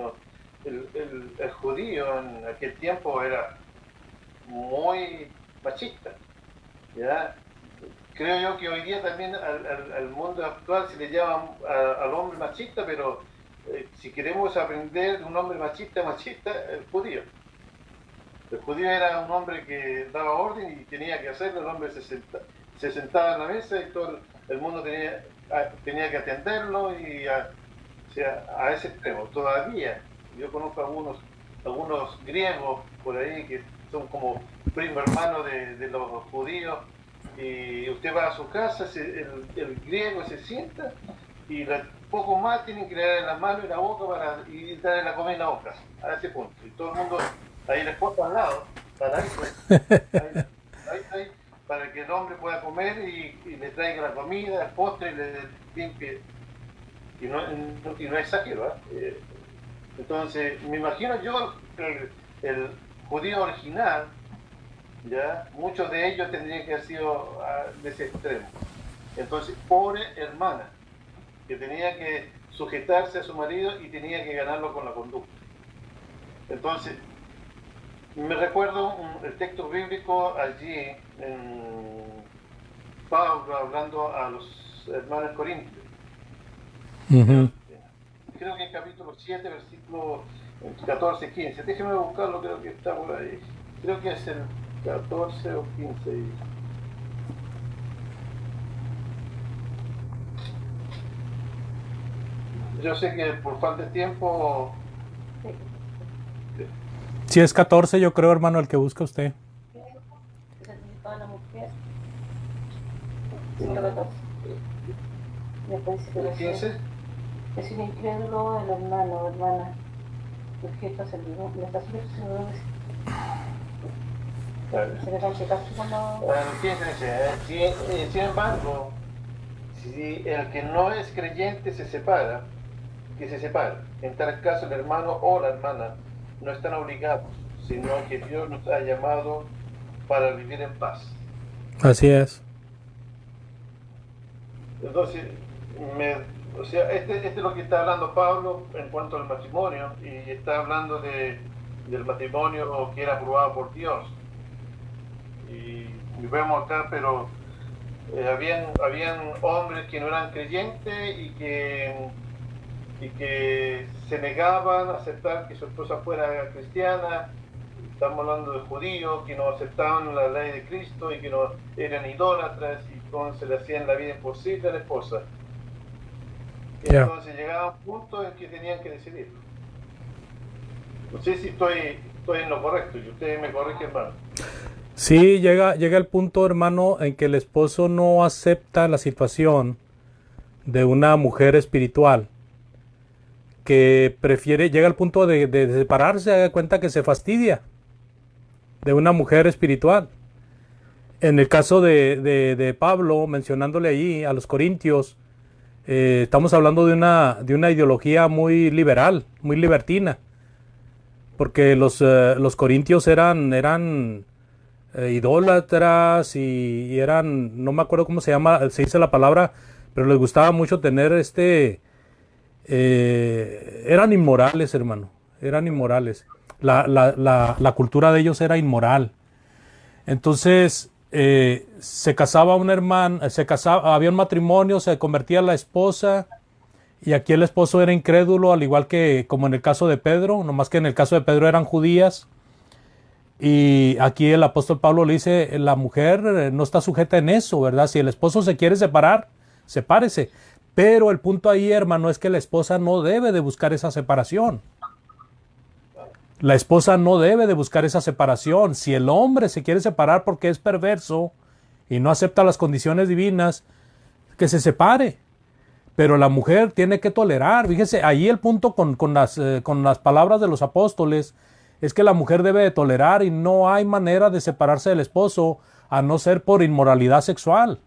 el judío en aquel tiempo era muy machista, ¿ya? Creo yo que hoy día también al mundo actual se le llama al hombre machista, pero si queremos aprender de un hombre machista, el judío. El judío era un hombre que daba orden y tenía que hacerlo, el hombre se sentaba en la mesa y todo el mundo tenía que atenderlo y o sea, a ese extremo. Todavía, yo conozco algunos griegos por ahí que son como primo hermano de los judíos, y usted va a su casa, el griego se sienta y poco más tienen que darle las manos y la boca y darle la comida en la boca, a ese punto. Y todo el mundo, ahí la esposa al lado, para ahí, para que el hombre pueda comer y le traiga la comida, el postre y le limpie. Y no exagero, ¿eh? Entonces, me imagino yo el judío original, ya muchos de ellos tendrían que haber sido de ese extremo. Entonces, pobre hermana, que tenía que sujetarse a su marido y tenía que ganarlo con la conducta. Entonces, me recuerdo el texto bíblico allí, en Pablo hablando a los hermanos corintios. Creo que en capítulo 7, versículo 14, 15. Déjeme buscarlo, creo que está por ahí. Creo que es el 14 o 15. Yo sé que por falta de tiempo... Si es 14, yo creo, hermano, el que busca usted. Sacrificado a la mujer. ¿El 15? Es un incrédulo el hermano o hermana. Sujeto a servir. ¿Me está sujeto? Se le cancha casi cuando... Sin embargo, si el que no es creyente se separa, que se separe. En tal caso, el hermano o la hermana no están obligados, sino que Dios nos ha llamado para vivir en paz. Así es. Entonces, o sea, este es lo que está hablando Pablo en cuanto al matrimonio, y está hablando del matrimonio que era aprobado por Dios. Y vemos acá, pero habían hombres que no eran creyentes y que se negaban a aceptar que su esposa fuera cristiana. Estamos hablando de judíos que no aceptaban la ley de Cristo y que no eran idólatras, y entonces le hacían la vida imposible a la esposa. Y entonces llegaba un punto en que tenían que decidir. No sé si estoy en lo correcto, y usted me corrige, hermano. Sí, llega el punto, hermano, en que el esposo no acepta la situación de una mujer espiritual, que llega al punto de separarse, haga cuenta que se fastidia de una mujer espiritual. En el caso de Pablo, mencionándole allí a los corintios, estamos hablando de una ideología muy liberal, muy libertina, porque los corintios eran idólatras y eran, no me acuerdo cómo se dice la palabra, pero les gustaba mucho tener eran inmorales, hermano, eran inmorales. La cultura de ellos era inmoral. Entonces se casaba una hermana, había un matrimonio, se convertía la esposa, y aquí el esposo era incrédulo, al igual que como en el caso de Pedro, nomás que en el caso de Pedro eran judías. Y aquí el apóstol Pablo le dice, la mujer no está sujeta en eso, ¿verdad? Si el esposo se quiere separar, sepárese. Pero el punto ahí, hermano, es que la esposa no debe de buscar esa separación. La esposa no debe de buscar esa separación. Si el hombre se quiere separar porque es perverso y no acepta las condiciones divinas, que se separe. Pero la mujer tiene que tolerar. Fíjese, ahí el punto con las palabras de los apóstoles es que la mujer debe de tolerar, y no hay manera de separarse del esposo a no ser por inmoralidad sexual.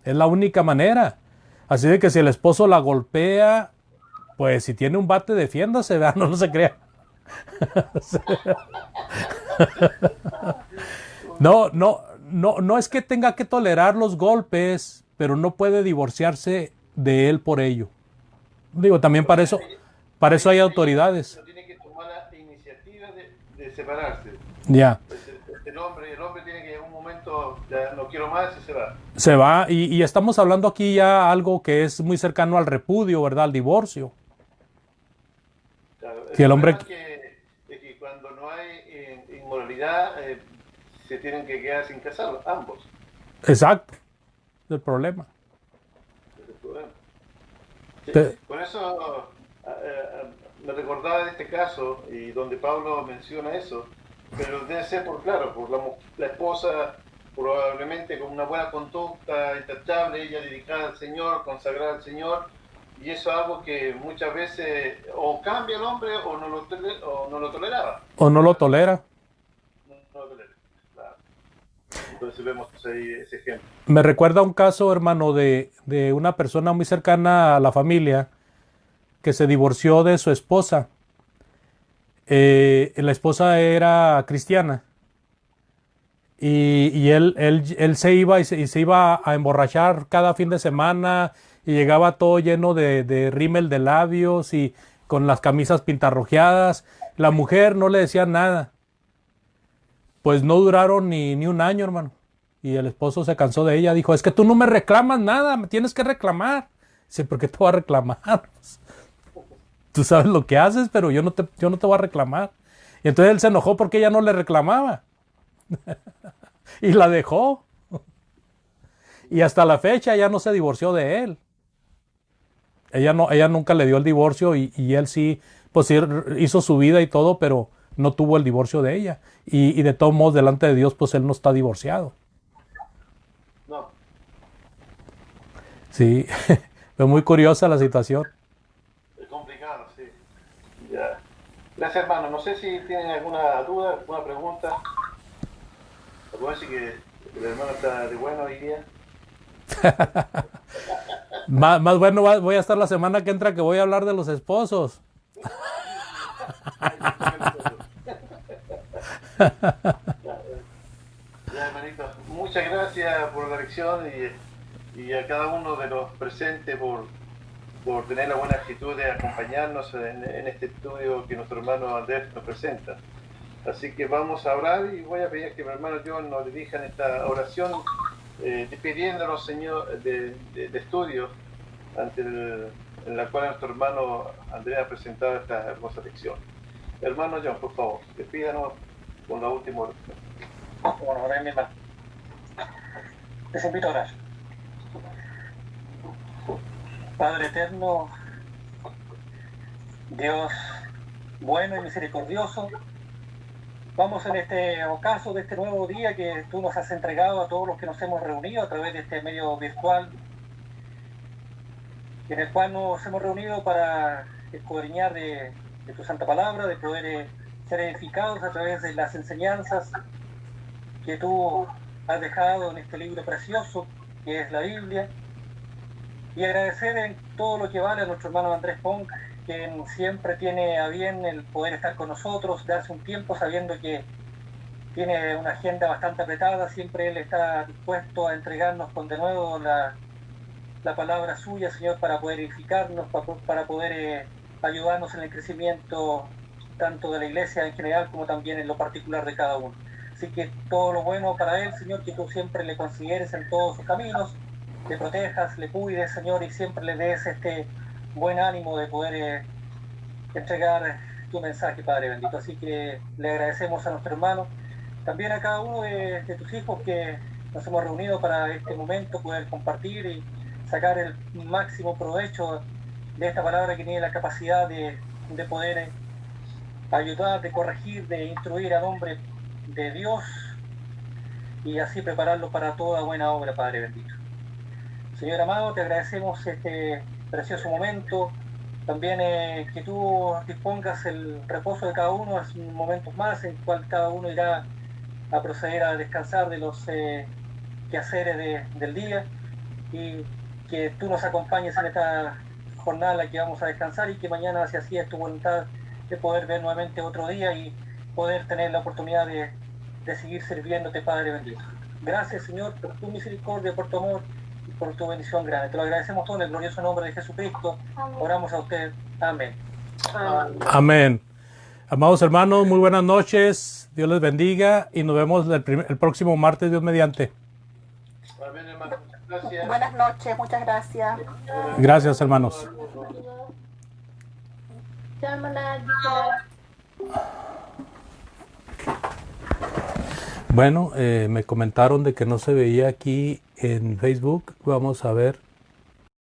Es la única manera. Así de que si el esposo la golpea, pues si tiene un bate, defiéndase, ¿verdad? No se crea. No es que tenga que tolerar los golpes, pero no puede divorciarse de él por ello. Digo, también para eso hay autoridades. Tiene que tomar la iniciativa de separarse. Ya. El hombre tiene que en un momento, ya no quiero más, y se va. Se va, y estamos hablando aquí ya algo que es muy cercano al repudio, ¿verdad? Al divorcio. Claro, Si el hombre... es que cuando no hay en inmoralidad, se tienen que quedar sin casar, ambos. Exacto. Es el problema. Ese es el problema. Sí, Te- por eso me recordaba de este caso y donde Pablo menciona eso, pero debe ser por la esposa probablemente con una buena conducta intachable, ella dedicada al Señor, consagrada al Señor, y eso es algo que muchas veces o cambia el hombre o no lo toleraba. O no lo tolera. No lo tolera, claro. Entonces vemos ahí ese ejemplo. Me recuerda un caso, hermano, de una persona muy cercana a la familia que se divorció de su esposa. La esposa era cristiana y él se iba y se iba a emborrachar cada fin de semana y llegaba todo lleno de rímel de labios y con las camisas pintarrojeadas. La mujer no le decía nada. Pues no duraron ni un año, hermano. Y el esposo se cansó de ella. Dijo, es que tú no me reclamas nada, me tienes que reclamar. Dice, ¿por qué te voy a reclamar? Tú sabes lo que haces, pero yo no te voy a reclamar. Y entonces él se enojó porque ella no le reclamaba. Y la dejó. Y hasta la fecha ella no se divorció de él. Ella nunca le dio el divorcio y él sí, pues sí, hizo su vida y todo, pero no tuvo el divorcio de ella. Y de todos modos, delante de Dios, pues él no está divorciado. No. Sí, fue muy curiosa la situación. Es complicado, sí. Ya. Gracias, hermano. No sé si tienen alguna duda, alguna pregunta. Puedo decir que el hermano está de bueno hoy día. Más bueno voy a estar la semana que entra, que voy a hablar de los esposos. Ya, hermanito, muchas gracias por la lección y a cada uno de los presentes por tener la buena actitud de acompañarnos en este estudio que nuestro hermano Andrés nos presenta. Así que vamos a orar y voy a pedir que mi hermano John nos dirija en esta oración, despidiéndonos, Señor, de estudio en la cual nuestro hermano Andrés ha presentado esta hermosa lección. Hermano John, por favor, despídanos con la última oración. Bueno, a ver, mi hermano. Les invito a orar. Padre eterno, Dios bueno y misericordioso, vamos en este ocaso de este nuevo día que tú nos has entregado a todos los que nos hemos reunido a través de este medio virtual, en el cual nos hemos reunido para escudriñar de tu santa palabra, de poder ser edificados a través de las enseñanzas que tú has dejado en este libro precioso que es la Biblia, y agradecer en todo lo que vale a nuestro hermano Andrés Pong, quien siempre tiene a bien el poder estar con nosotros, darse un tiempo sabiendo que tiene una agenda bastante apretada. Siempre él está dispuesto a entregarnos con de nuevo la palabra suya, Señor, para poder edificarnos, para poder ayudarnos en el crecimiento tanto de la iglesia en general como también en lo particular de cada uno. Así que todo lo bueno para él, Señor, que tú siempre le consideres en todos sus caminos, le protejas, le cuides, Señor, y siempre le des este buen ánimo de poder entregar tu mensaje, Padre bendito. Así que le agradecemos a nuestro hermano, también a cada uno de tus hijos que nos hemos reunido para este momento, poder compartir y sacar el máximo provecho de esta palabra que tiene la capacidad de poder ayudar, de corregir, de instruir al hombre de Dios y así prepararlo para toda buena obra, Padre bendito. Señor amado, te agradecemos este precioso momento, también que tú dispongas el reposo de cada uno en momentos más en cual cada uno irá a proceder a descansar de los quehaceres del día, y que tú nos acompañes en esta jornada en la que vamos a descansar, y que mañana, si así es tu voluntad, de poder ver nuevamente otro día y poder tener la oportunidad de seguir sirviéndote, Padre bendito. Gracias, Señor, por tu misericordia, por tu amor y por tu bendición grande. Te lo agradecemos todo en el glorioso nombre de Jesucristo. Oramos a usted. Amén. Amén. Amados hermanos, muy buenas noches. Dios les bendiga y nos vemos el próximo martes, Dios mediante. Amén, hermano. Gracias. Buenas noches, muchas gracias. Gracias, hermanos. Jangan lagi Bueno, me comentaron de que no se veía aquí en Facebook. Vamos a ver